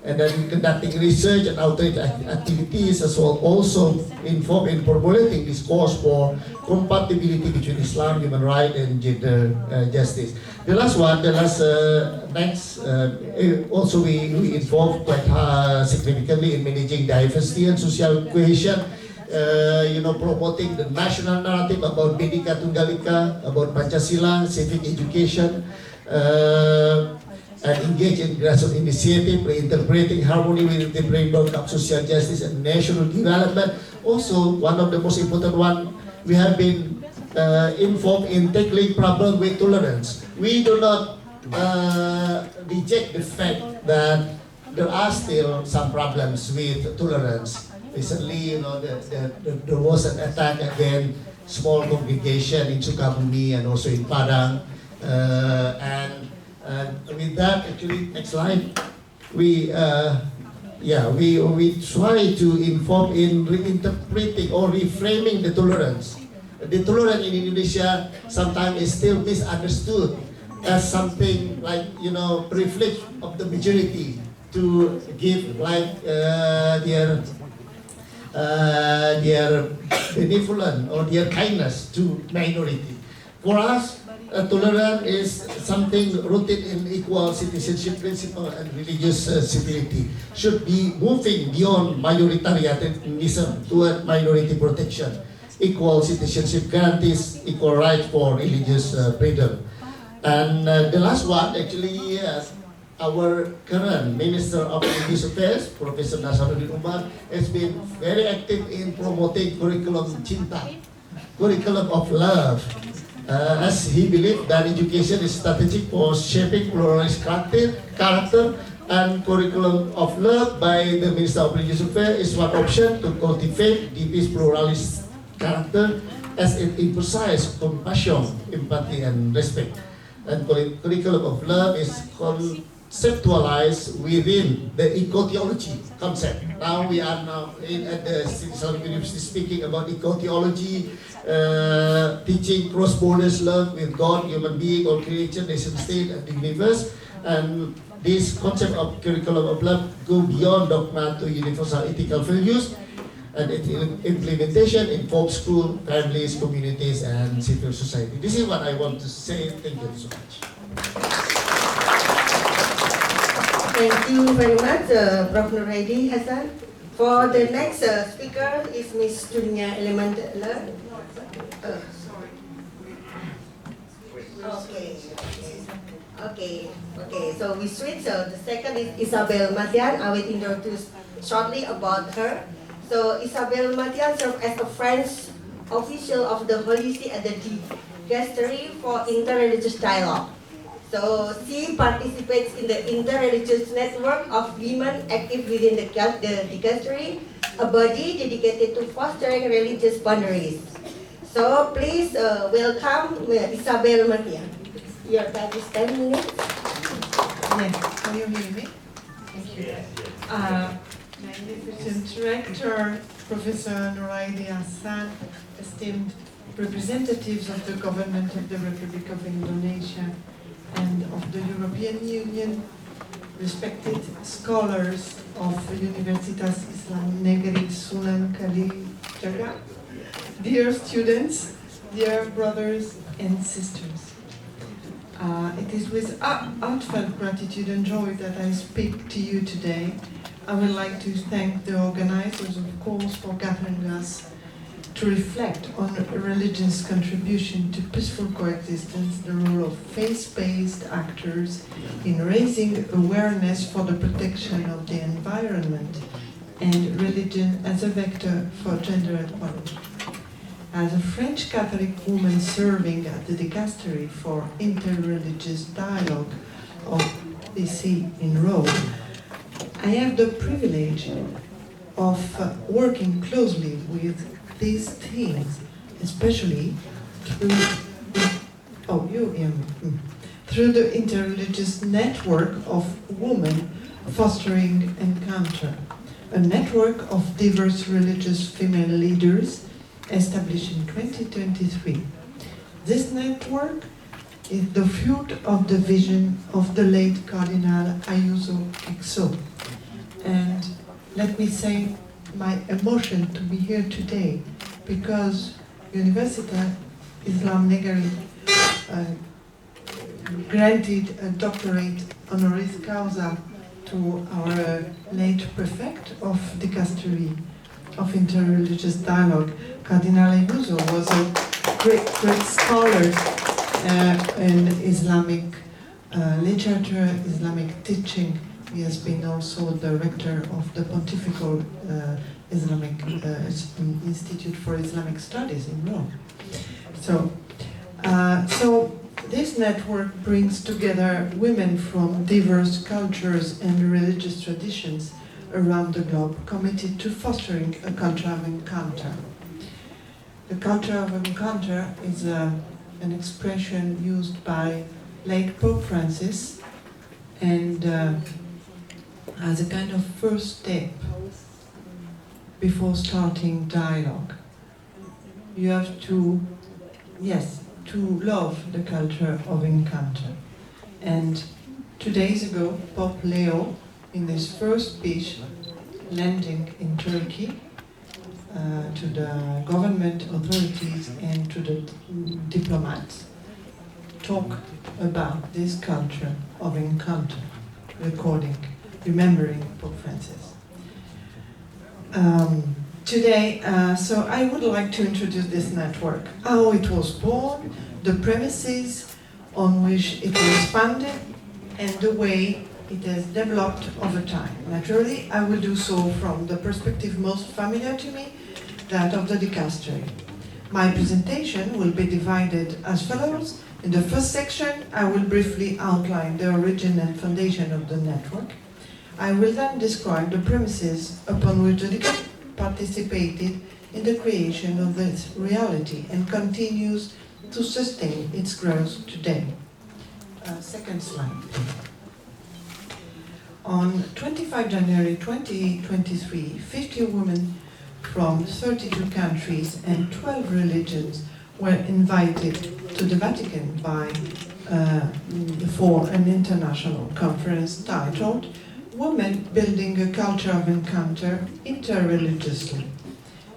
Speaker 5: And then conducting research and outreach activities as well, also involved in formulating this course for compatibility between Islam, human rights, and gender justice. The last one, also we involved quite significantly in managing diversity and social cohesion, promoting the national narrative about Bhinneka Tunggal Ika, about Pancasila, civic education, and engage in grassroots initiative, reinterpreting harmony within the framework of social justice and national development. Also, one of the most important one, we have been involved in tackling problem with tolerance. We do not reject the fact that there are still some problems with tolerance. Recently, there was an attack against small congregation in Sukabumi and also in Padang, and with that, actually, next slide, we try to inform in reinterpreting or reframing the tolerance. The tolerance in Indonesia sometimes is still misunderstood as something like, privilege of the majority to give like their benevolence or their kindness to minority. For us, tolerance is something rooted in equal citizenship principle and religious civility. Should be moving beyond majoritarianism toward minority protection. Equal citizenship guarantees equal right for religious freedom. And the last one, actually, our current Minister of Religious Affairs, Professor Nasaruddin Umar, has been very active in promoting curriculum cinta, curriculum of love, as he believed that education is strategic for shaping pluralist character, and curriculum of love by the Minister of Religious Affairs is one option to cultivate this pluralist character, as it emphasizes compassion, empathy, and respect. And curriculum of love is conceptualized within the eco-theology concept. Now we are at the Islamic University speaking about eco-theology, teaching cross-borders love with God, human being, all creation, nation state, and the universe. And this concept of curriculum of love go beyond dogma to universal ethical values, and its implementation involves school, families, communities, and civil society. This is what I want to say. Thank you so much.
Speaker 6: Thank you very much, Prof. Nuraidi Hassan. For the next speaker is Ms. Dunia Elementler. Okay. So we switch. So the second is Isabel Matian. I will introduce shortly about her. So Isabel Matian served as a French official of the Holy See at the Dicastery for Interreligious Dialogue. So she participates in the interreligious network of women active within the Dicastery, a body dedicated to fostering religious boundaries. So please welcome Isabel Matian. Your time is 10 minutes.
Speaker 7: Yes, can you hear me? Thank you. Magnificent Director, Professor Nuraidi Hassan, esteemed representatives of the Government of the Republic of Indonesia and of the European Union, respected scholars of Universitas Islam Negeri Sunan Kalijaga, dear students, dear brothers and sisters. It is with heartfelt gratitude and joy that I speak to you today. I would like to thank the organizers, of course, for gathering us to reflect on religion's contribution to peaceful coexistence, the role of faith-based actors in raising awareness for the protection of the environment, and religion as a vector for gender equality. As a French Catholic woman serving at the Dicastery for Interreligious Dialogue of DC in Rome, I have the privilege of working closely with these themes, especially through the interreligious network of women fostering encounter, a network of diverse religious female leaders established in 2023. This network is the fruit of the vision of the late Cardinal Ayuso Ixo. And let me say my emotion to be here today, because Universitas Islam Negeri granted a doctorate honoris causa to our late prefect of Dicastery of Interreligious Dialogue. Cardinal Ayuso was a great scholar in Islamic literature, Islamic teaching. He has been also director of the Pontifical Islamic Institute for Islamic Studies in Rome. So this network brings together women from diverse cultures and religious traditions around the globe, committed to fostering a culture of encounter. The culture of encounter is an expression used by late Pope Francis, and as a kind of first step before starting dialogue. You have to love the culture of encounter. And 2 days ago, Pope Leo, in his first speech, landing in Turkey, to the government authorities and to the diplomats, talk about this culture of encounter, remembering Pope Francis. Today, so I would like to introduce this network, how it was born, the premises on which it was founded, and the way it has developed over time. Naturally, I will do so from the perspective most familiar to me, that of the dicastery. My presentation will be divided as follows. In the first section, I will briefly outline the origin and foundation of the network. I will then describe the premises upon which the dicastery participated in the creation of this reality and continues to sustain its growth today. Second slide. On 25 January 2023, 50 women from 32 countries and 12 religions were invited to the Vatican for an international conference titled Women Building a Culture of Encounter Interreligiously.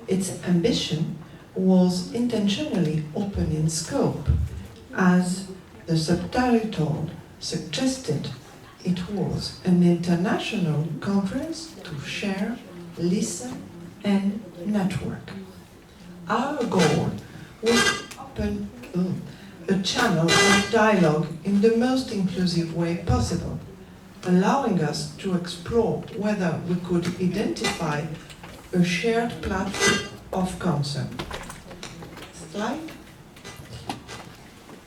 Speaker 7: Its ambition was intentionally open in scope, as the subtitle suggested. It was an international conference to share, listen, and network. Our goal was to open a channel of dialogue in the most inclusive way possible, allowing us to explore whether we could identify a shared platform of concern. Slide.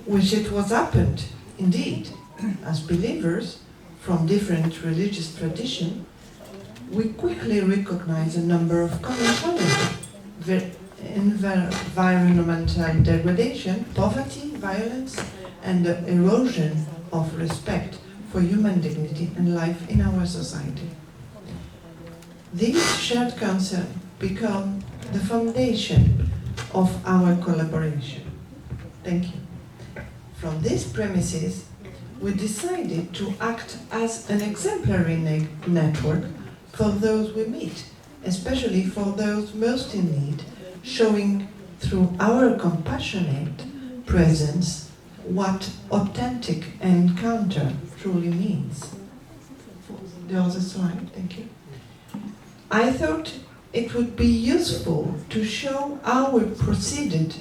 Speaker 7: Which it was happened, indeed, as believers from different religious traditions, we quickly recognize a number of common challenges: environmental degradation, poverty, violence, and the erosion of respect for human dignity and life in our society. These shared concerns become the foundation of our collaboration. Thank you. From these premises, we decided to act as an exemplary network for those we meet, especially for those most in need, showing through our compassionate presence what authentic encounter truly means. The other slide, thank you. I thought it would be useful to show how we proceeded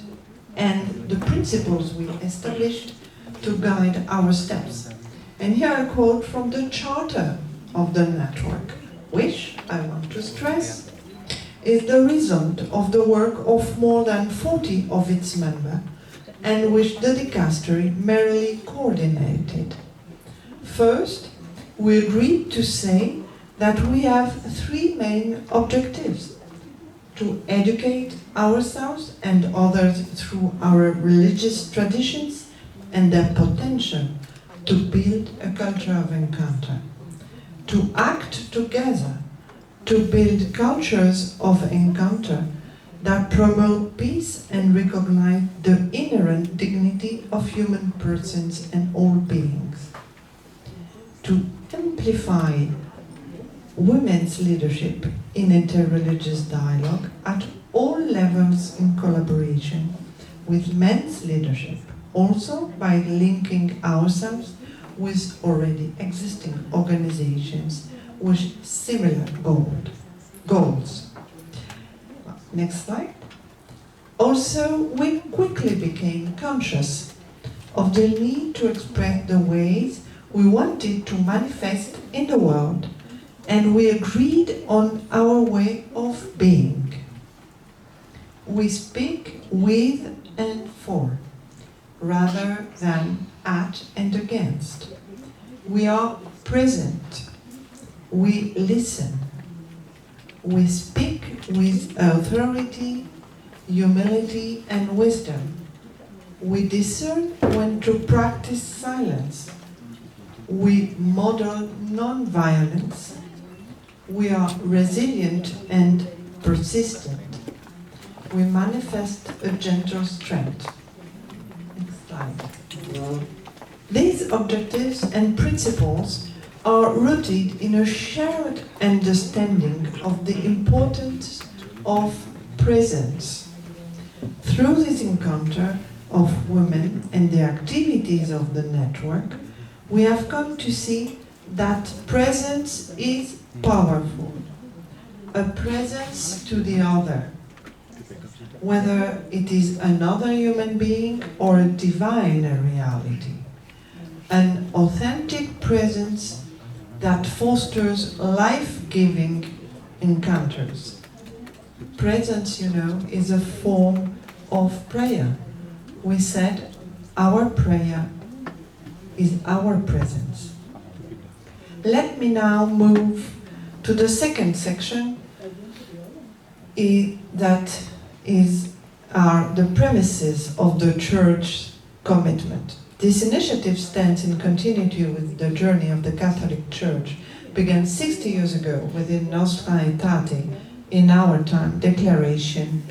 Speaker 7: and the principles we established to guide our steps. And here a quote from the charter of the network, which, I want to stress, is the result of the work of more than 40 of its members, and which the dicastery merely coordinated. First, we agreed to say that we have 3 main objectives: to educate ourselves and others through our religious traditions and their potential to build a culture of encounter, to act together to build cultures of encounter that promote peace and recognize the inherent dignity of human persons and all beings, to amplify women's leadership in interreligious dialogue at all levels in collaboration with men's leadership, also by linking ourselves with already existing organizations with similar goals. Next slide. Also, we quickly became conscious of the need to express the ways we wanted to manifest in the world, and we agreed on our way of being. We speak with and for, rather than at and against. We are present. We listen. We speak with authority, humility, and wisdom. We discern when to practice silence. We model non-violence. We are resilient and persistent. We manifest a gentle strength. Next slide. These objectives and principles are rooted in a shared understanding of the importance of presence. Through this encounter of women and the activities of the network, we have come to see that presence is powerful. A presence to the other, whether it is another human being or a divine reality. An authentic presence that fosters life-giving encounters. Presence, you know, is a form of prayer. We said our prayer is our presence. Let me now move to the second section that are the premises of the Church's commitment. This initiative stands in continuity with the journey of the Catholic Church, began 60 years ago with the Nostra Aetate, in our time, Declaration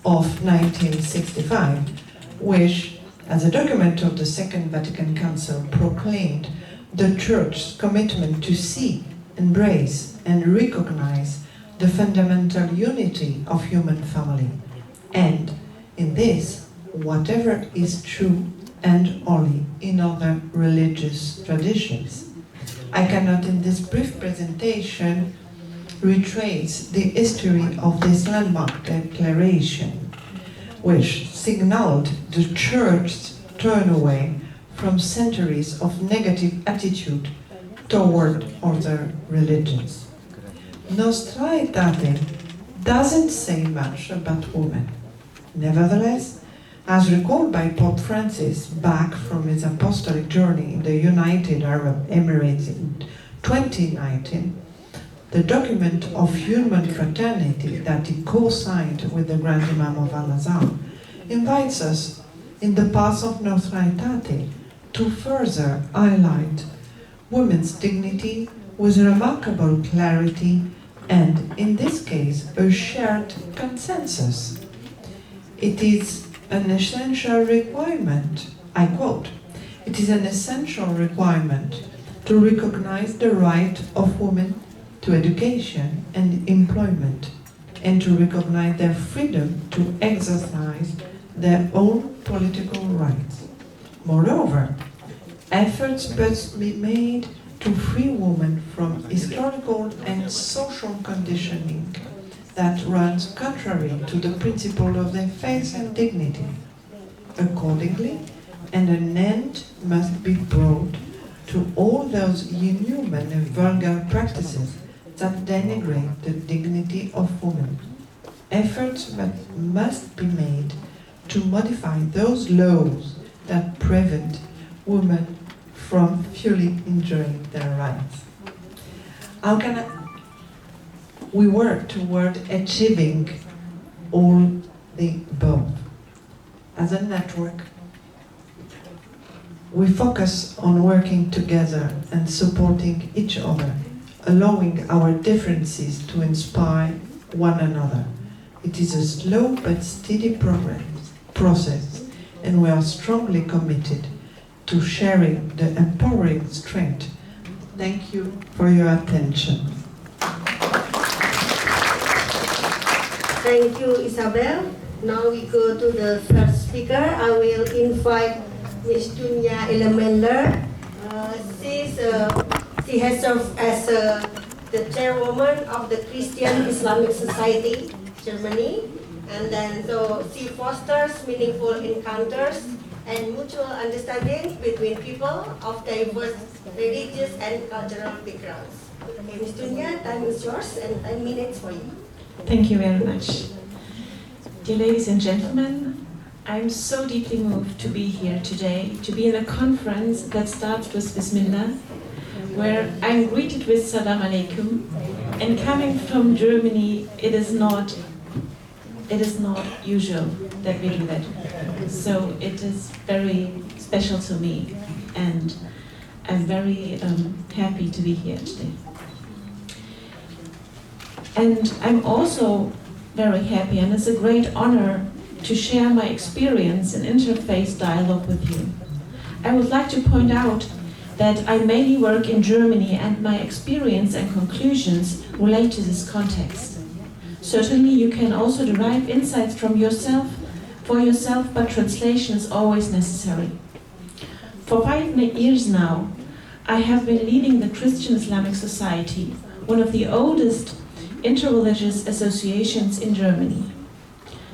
Speaker 7: of 1965, which, as a document of the Second Vatican Council, proclaimed the Church's commitment to see, embrace, and recognize the fundamental unity of human family, and in this, whatever is true and holy in other religious traditions. I cannot, in this brief presentation, retrace the history of this landmark declaration, which signaled the Church's turn away from centuries of negative attitude toward other religions. Nostra Aetate doesn't say much about women. Nevertheless, as recalled by Pope Francis back from his apostolic journey in the United Arab Emirates in 2019, the document of human fraternity that he co-signed with the Grand Imam of Al-Azhar invites us in the path of Nostra Aetate to further highlight women's dignity with remarkable clarity and, in this case, a shared consensus. It is an essential requirement, I quote, "It is an essential requirement to recognize the right of women to education and employment, and to recognize their freedom to exercise their own political rights. Moreover, efforts must be made to free women from historical and social conditioning that runs contrary to the principle of their faith and dignity. Accordingly, an end must be brought to all those inhuman and vulgar practices that denigrate the dignity of women. Efforts must be made to modify those laws that prevent women from fully enjoying their rights." How can we work toward achieving all the above? As a network, we focus on working together and supporting each other, allowing our differences to inspire one another. It is a slow but steady process, and we are strongly committed to sharing the empowering strength. Thank you for your attention.
Speaker 6: Thank you, Isabel. Now we go to the third speaker. I will invite Ms. Dunya Elemender. She has served as the chairwoman of the Christian Islamic Society, Germany. And then so she fosters meaningful encounters and mutual understanding between people of diverse religious and cultural backgrounds. Okay, Ms. Dunya, time is yours and 10 minutes for you.
Speaker 8: Thank you very much. Dear ladies and gentlemen, I'm so deeply moved to be here today, to be in a conference that starts with Bismillah, where I'm greeted with Salam Alaikum, and coming from Germany, it is not usual that we do that. So it is very special to me, and I'm very happy to be here today. And I'm also very happy, and it's a great honor to share my experience in interfaith dialogue with you. I would like to point out that I mainly work in Germany, and my experience and conclusions relate to this context. Certainly you can also derive insights for yourself, but translation is always necessary. For 5 years now, I have been leading the Christian Islamic Society, one of the oldest interreligious associations in Germany.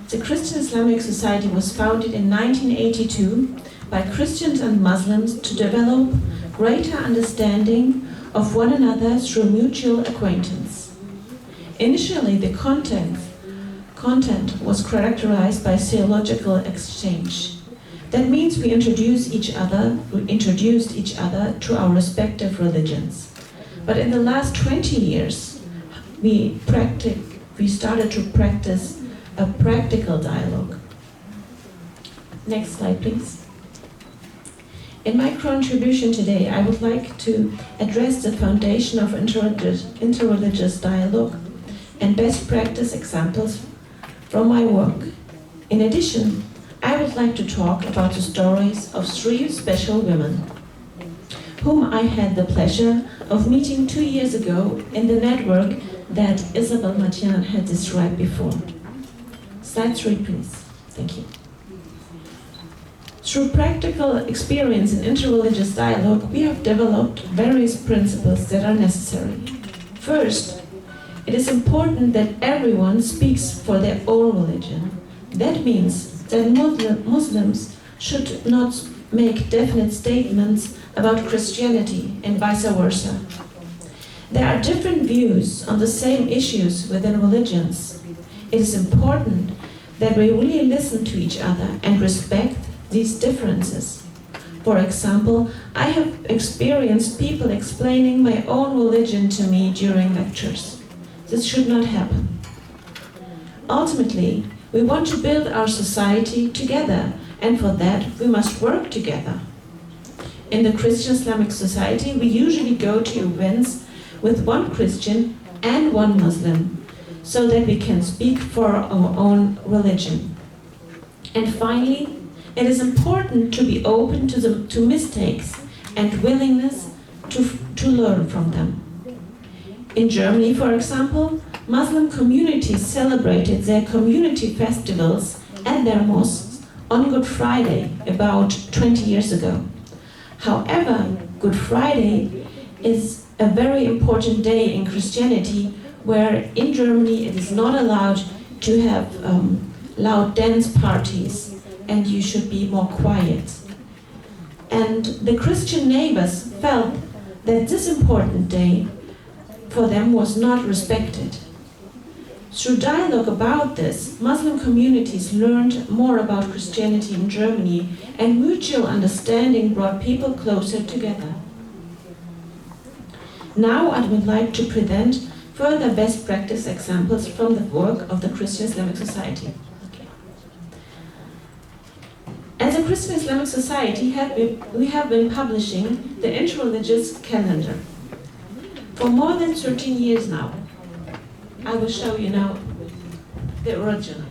Speaker 8: The Christian Islamic Society was founded in 1982 by Christians and Muslims to develop greater understanding of one another through mutual acquaintance. Initially, the content was characterized by theological exchange. That means we introduced each other to our respective religions. But in the last 20 years, we started to practice a practical dialogue. Next slide, please. In my contribution today, I would like to address the foundation of interreligious dialogue and best practice examples from my work. In addition, I would like to talk about the stories of 3 special women, whom I had the pleasure of meeting 2 years ago in the network that Isabel Matian had described before. Slide 3, please. Thank you. Through practical experience in interreligious dialogue, we have developed various principles that are necessary. First, it is important that everyone speaks for their own religion. That means that Muslims should not make definite statements about Christianity and vice versa. There are different views on the same issues within religions. It is important that we really listen to each other and respect these differences. For example, I have experienced people explaining my own religion to me during lectures. This should not happen. Ultimately, we want to build our society together, and for that we must work together. In the Christian Islamic Society, we usually go to events with one Christian and one Muslim, so that we can speak for our own religion. And finally, it is important to be open to mistakes and willingness to learn from them. In Germany, for example, Muslim communities celebrated their community festivals at their mosques on Good Friday about 20 years ago. However, Good Friday is a very important day in Christianity, where in Germany it is not allowed to have loud dance parties, and you should be more quiet. And the Christian neighbors felt that this important day for them was not respected. Through dialogue about this, Muslim communities learned more about Christianity in Germany, and mutual understanding brought people closer together. Now I would like to present further best practice examples from the work of the Christian Islamic Society. As a Christian Islamic Society, we have been publishing the interreligious calendar for more than 13 years now. I will show you now the original.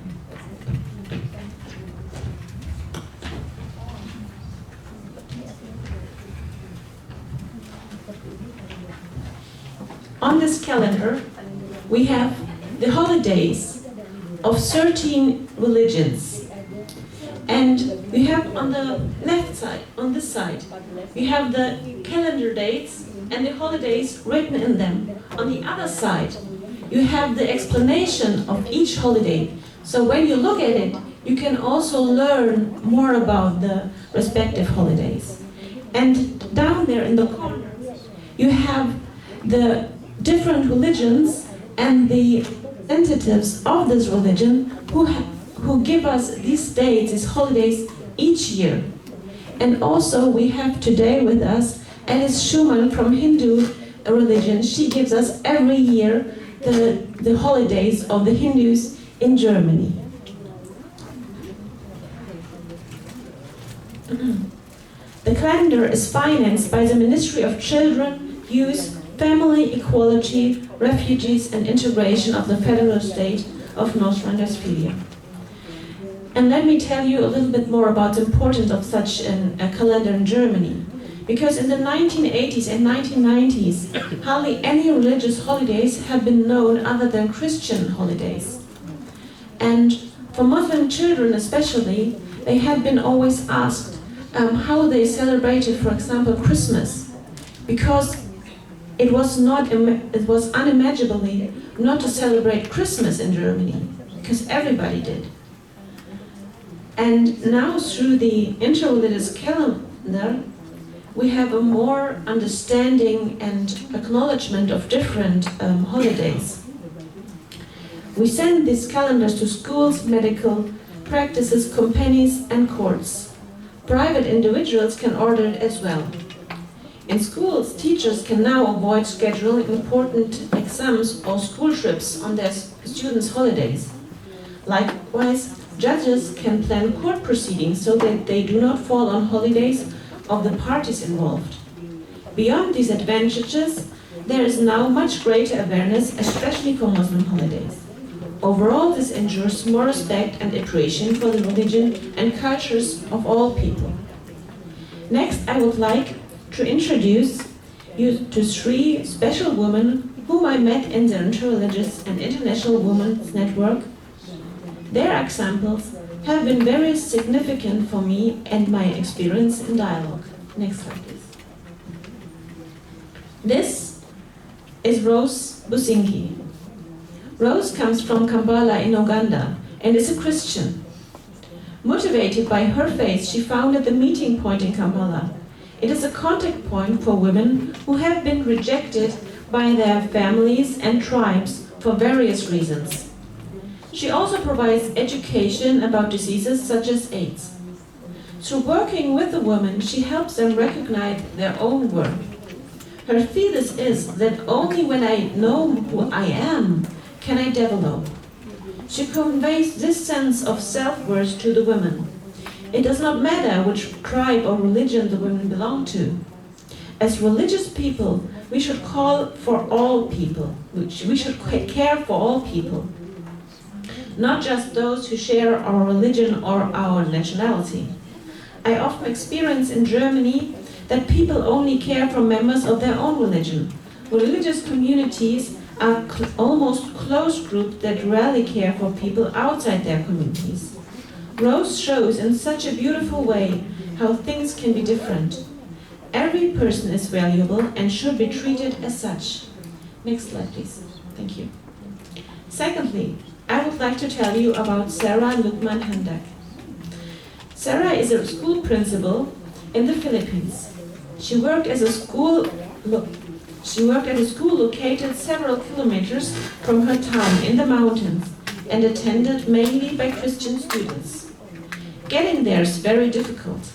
Speaker 8: On this calendar, we have the holidays of 13 religions. And we have on the left side, on this side, we have the calendar dates and the holidays written in them. On the other side, you have the explanation of each holiday. So when you look at it, you can also learn more about the respective holidays. And down there in the corner, you have the different religions and the representatives of this religion who give us these dates, these holidays each year. And also we have today with us Alice Schumann from Hindu religion. She gives us every year the holidays of the Hindus in Germany. The calendar is financed by the Ministry of Children, Youth, Family, Equality, Refugees and Integration of the Federal State of North Rhine-Westphalia. And let me tell you a little bit more about the importance of such a calendar in Germany. Because in the 1980s and 1990s, hardly any religious holidays have been known other than Christian holidays. And for Muslim children especially, they had been always asked how they celebrated, for example, Christmas, because it was unimaginably not to celebrate Christmas in Germany, because everybody did. And now through the interreligious calendar, we have a more understanding and acknowledgement of different holidays. We send these calendars to schools, medical practices, companies and courts. Private individuals can order it as well. In schools, teachers can now avoid scheduling important exams or school trips on their students' holidays. Likewise, judges can plan court proceedings so that they do not fall on holidays of the parties involved. Beyond these advantages, there is now much greater awareness, especially for Muslim holidays. Overall, this ensures more respect and appreciation for the religion and cultures of all people. Next, I would like to introduce you to three special women whom I met in the Interreligious and International Women's Network. Their examples have been very significant for me and my experience in dialogue. Next slide, please. This is Rose Busingi. Rose comes from Kampala in Uganda and is a Christian. Motivated by her faith, she founded the Meeting Point in Kampala. It is a contact point for women who have been rejected by their families and tribes for various reasons. She also provides education about diseases such as AIDS. Through working with the women, she helps them recognize their own worth. Her thesis is that only when I know who I am can I develop. She conveys this sense of self-worth to the women. It does not matter which tribe or religion the women belong to. As religious people, we should call for all people. We should care for all people, not just those who share our religion or our nationality. I often experience in Germany that people only care for members of their own religion. Religious communities are almost closed groups that rarely care for people outside their communities. Rose shows in such a beautiful way how things can be different. Every person is valuable and should be treated as such. Next slide, please. Thank you. Secondly, I would like to tell you about Sarah Lukman Hendak. Sarah is a school principal in the Philippines. She worked at a school located several kilometers from her town in the mountains and attended mainly by Christian students. Getting there is very difficult.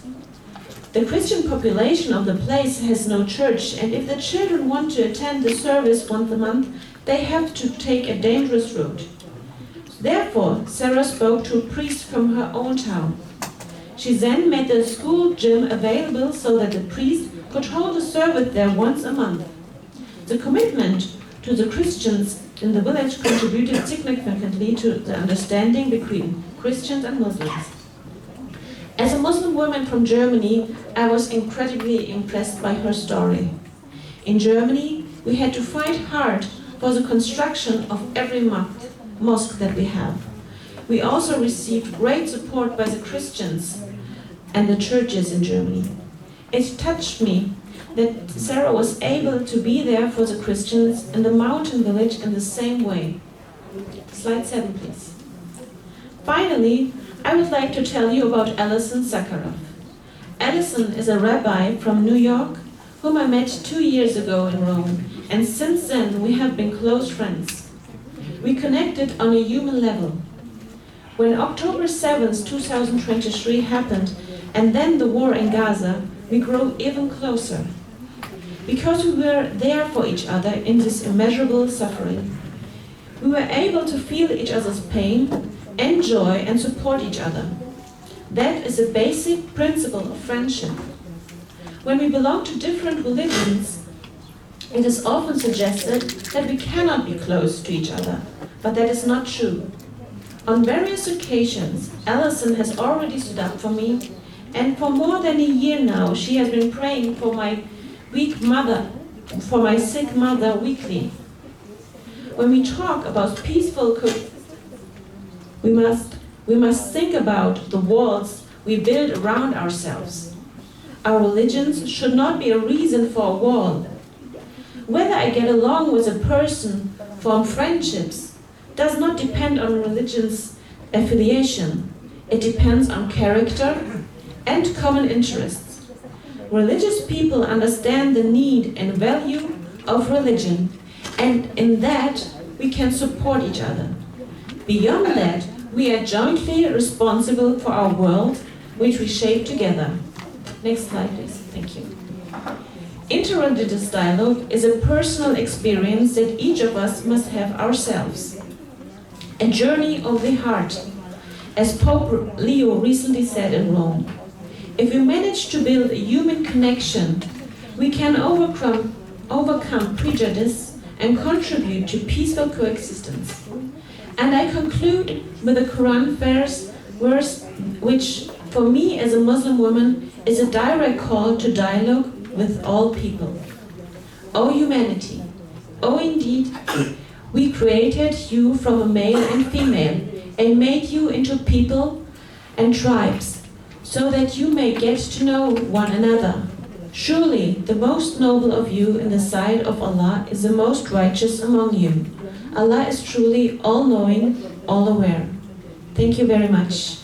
Speaker 8: The Christian population of the place has no church, and if the children want to attend the service once a month, they have to take a dangerous route. Therefore, Sarah spoke to a priest from her own town. She then made the school gym available so that the priest could hold a service there once a month. The commitment to the Christians in the village contributed significantly to the understanding between Christians and Muslims. As a Muslim woman from Germany, I was incredibly impressed by her story. In Germany, we had to fight hard for the construction of every mosque that we have. We also received great support by the Christians and the churches in Germany. It touched me that Sarah was able to be there for the Christians in the mountain village in the same way. Slide 7, please. Finally, I would like to tell you about Alison Sakharov. Alison is a rabbi from New York whom I met 2 years ago in Rome, and since then we have been close friends. We connected on a human level. When October 7th, 2023 happened, and then the war in Gaza, we grew even closer. Because we were there for each other in this immeasurable suffering, we were able to feel each other's pain, enjoy and support each other. That is a basic principle of friendship. When we belong to different religions, it is often suggested that we cannot be close to each other, but that is not true. On various occasions, Alison has already stood up for me, and for more than a year now, she has been praying for my sick mother weekly. When we talk about peaceful we must think about the walls we build around ourselves. Our religions should not be a reason for a wall. Whether I get along with a person from friendships does not depend on religion's affiliation. It depends on character and common interests. Religious people understand the need and value of religion, and in that we can support each other. Beyond that, we are jointly responsible for our world, which we shape together. Next slide, please. Thank you. Interreligious dialogue is a personal experience that each of us must have ourselves. A journey of the heart, as Pope Leo recently said in Rome. If we manage to build a human connection, we can overcome prejudice and contribute to peaceful coexistence. And I conclude with a Quran verse which, for me as a Muslim woman, is a direct call to dialogue with all people. O humanity, O indeed, we created you from a male and female and made you into people and tribes, so that you may get to know one another. Surely the most noble of you in the sight of Allah is the most righteous among you. Allah is truly all-knowing, all-aware. Thank you very much.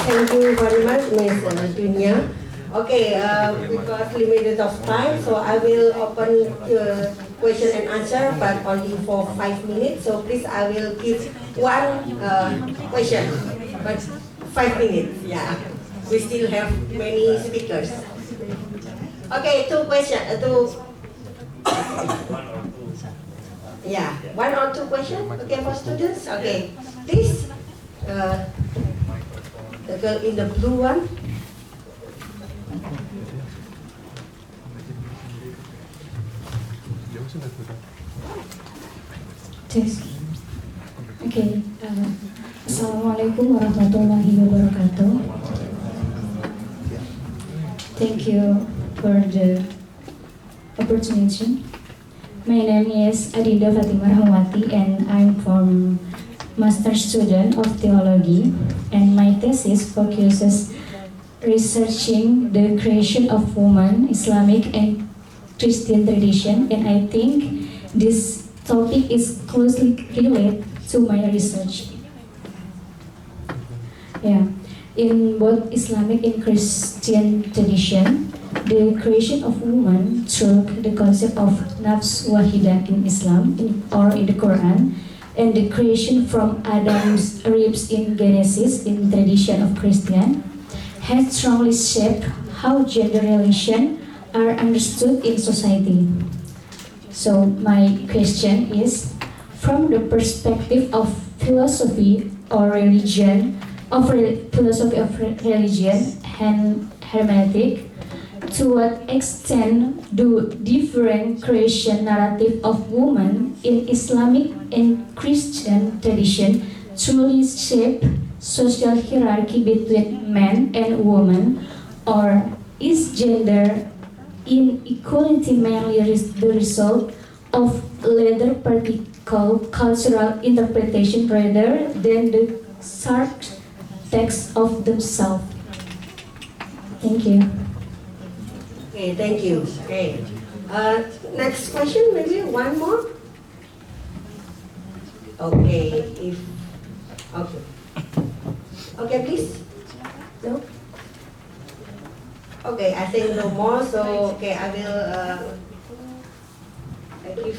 Speaker 6: Thank you very much, Ms. Dunya. Okay, because limited of time, so I will open question and answer, but only for 5 minutes. So please, I will give one question, but 5 minutes. Yeah, we still have many speakers. Okay, two questions. Yeah, 1 or 2 questions. Okay, for students. Okay, please. The girl in the blue one.
Speaker 9: Okay. Assalamualaikum warahmatullahi wabarakatuh. Thank you for the opportunity. My name is Adinda Fatimah Rahmawati, and I'm from Master Student of Theology, and my thesis focuses researching the creation of woman, Islamic and Christian tradition, and I think this topic is closely related to my research. Yeah, in both Islamic and Christian tradition, the creation of woman through the concept of nafs wahidah in Islam or in the Quran, and the creation from Adam's ribs in Genesis in tradition of Christian, has strongly shaped how gender relations are understood in society. So my question is, from the perspective of philosophy or religion, philosophy of religion and hermeneutic, to what extent do different creation narrative of women in Islamic and Christian tradition truly shape social hierarchy between men and women, or is gender inequality mainly the result of later particular cultural interpretation rather than the stark text of themselves? Thank you.
Speaker 6: Okay, thank you. Okay. Next question, maybe one more. Okay, okay, please. No. Okay, I think no more. So okay, I will give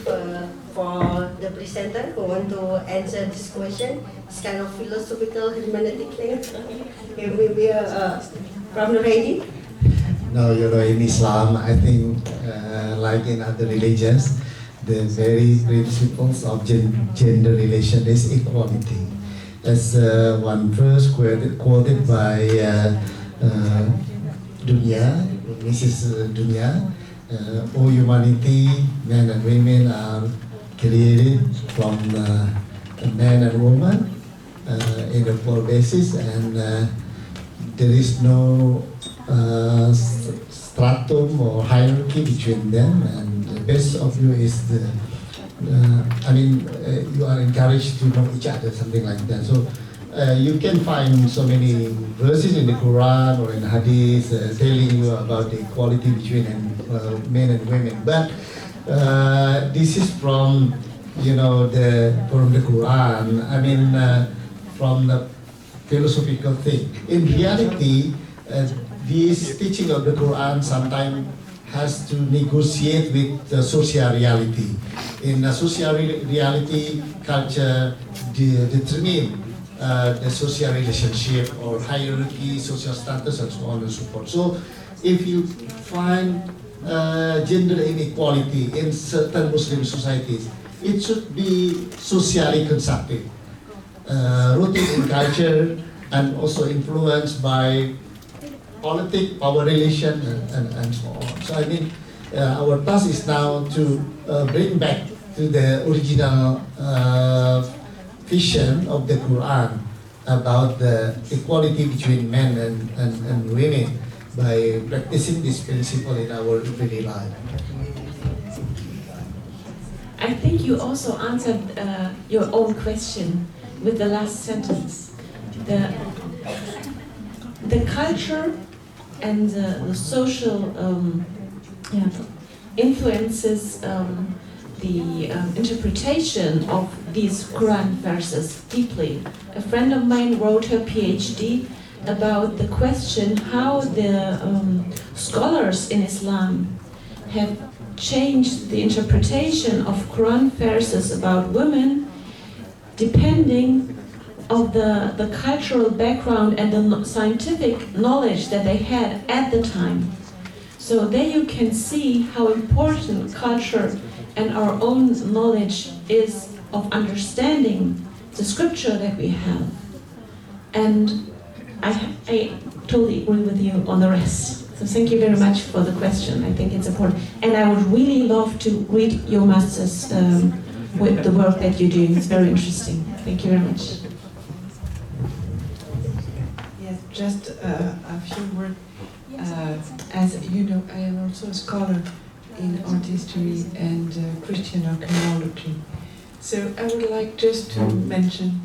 Speaker 6: for the presenter who want to answer this question. It's kind of philosophical, hermeneutic thing. Okay, we are from the ready.
Speaker 5: No, in Islam, I think, like in other religions, the very principles of gender relation is equality. As one verse quoted by Dunya, Mrs. Dunya, all humanity, men and women are created from man and woman in a equal basis, and there is no stratum or hierarchy between them, and the best of you is you are encouraged to know each other, something like that. So you can find so many verses in the Quran or in Hadith telling you about the equality between men and women. But this is from the Quran. From the philosophical thing. In reality, this teaching of the Quran sometimes has to negotiate with the social reality. In the social reality, culture determine the social relationship or hierarchy, social status, and so on and so forth. So, if you find gender inequality in certain Muslim societies, it should be socially constructive, rooted in culture, and also influenced by politics, power relation, and so on. So our task is now to bring back to the original vision of the Quran about the equality between men and women by practicing this principle in our daily life.
Speaker 8: I think you also answered your own question with the last sentence. The culture and the social influences the interpretation of these Quran verses deeply. A friend of mine wrote her PhD about the question how the scholars in Islam have changed the interpretation of Quran verses about women depending of the cultural background and the scientific knowledge that they had at the time. So there you can see how important culture and our own knowledge is of understanding the scripture that we have. And I totally agree with you on the rest. So thank you very much for the question. I think it's important. And I would really love to read your master's with the work that you're doing. It's very interesting. Thank you very much.
Speaker 7: Yes, just a few words. As you know, I am also a scholar in art history and Christian archaeology. So I would like just to mention,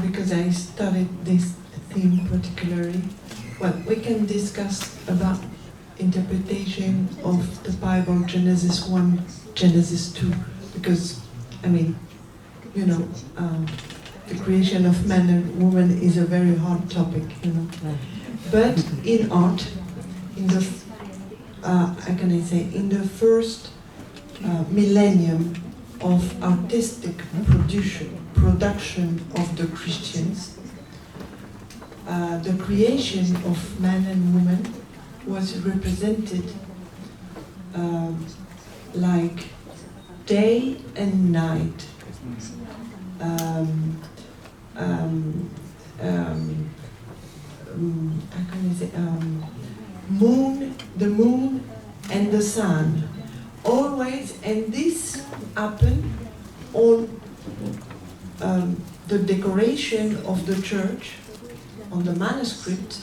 Speaker 7: because I studied this theme particularly, well, we can discuss about interpretation of the Bible, Genesis 1, Genesis 2, because, the creation of man and woman is a very hard topic, But in art, in the, in the first millennium of artistic production of the Christians, the creation of man and woman was represented like day and night. The moon and the sun, always, and this happened on the decoration of the church, on the manuscript,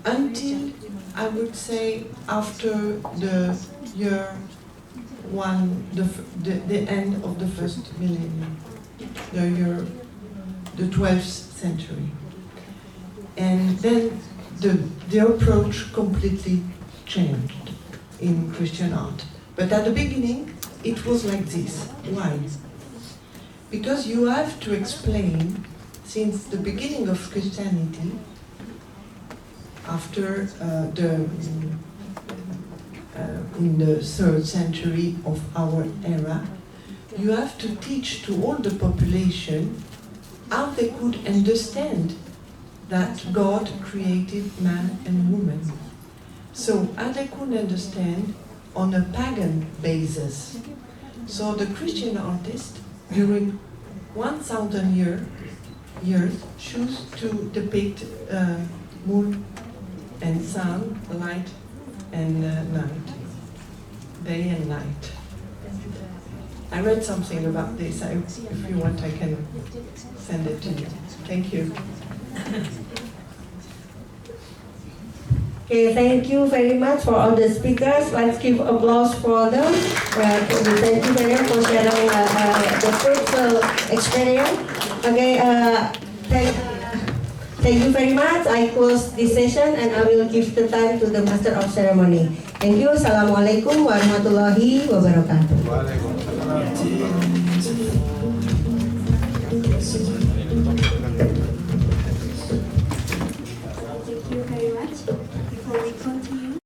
Speaker 7: until I would say after the year one, the end of the first millennium, the 12th century. And then the approach completely changed in Christian art. But at the beginning, it was like this. Why? because you have to explain, since the beginning of Christianity, after in the 3rd century of our era, you have to teach to all the population how they could understand that God created man and woman. So how they could understand on a pagan basis. So the Christian artist during 1,000 years choose to depict moon and sun, light and night, day and night. I read something about this. If you want, I can send it to you. Thank you.
Speaker 6: Okay, thank you very much for all the speakers. Let's give applause for them. Thank you very much for sharing the fruitful experience. Okay, thank you very much. I close this session and I will give the time to the Master of Ceremony. Thank you. Assalamualaikum warahmatullahi wabarakatuh.
Speaker 4: Waalaikumsalam.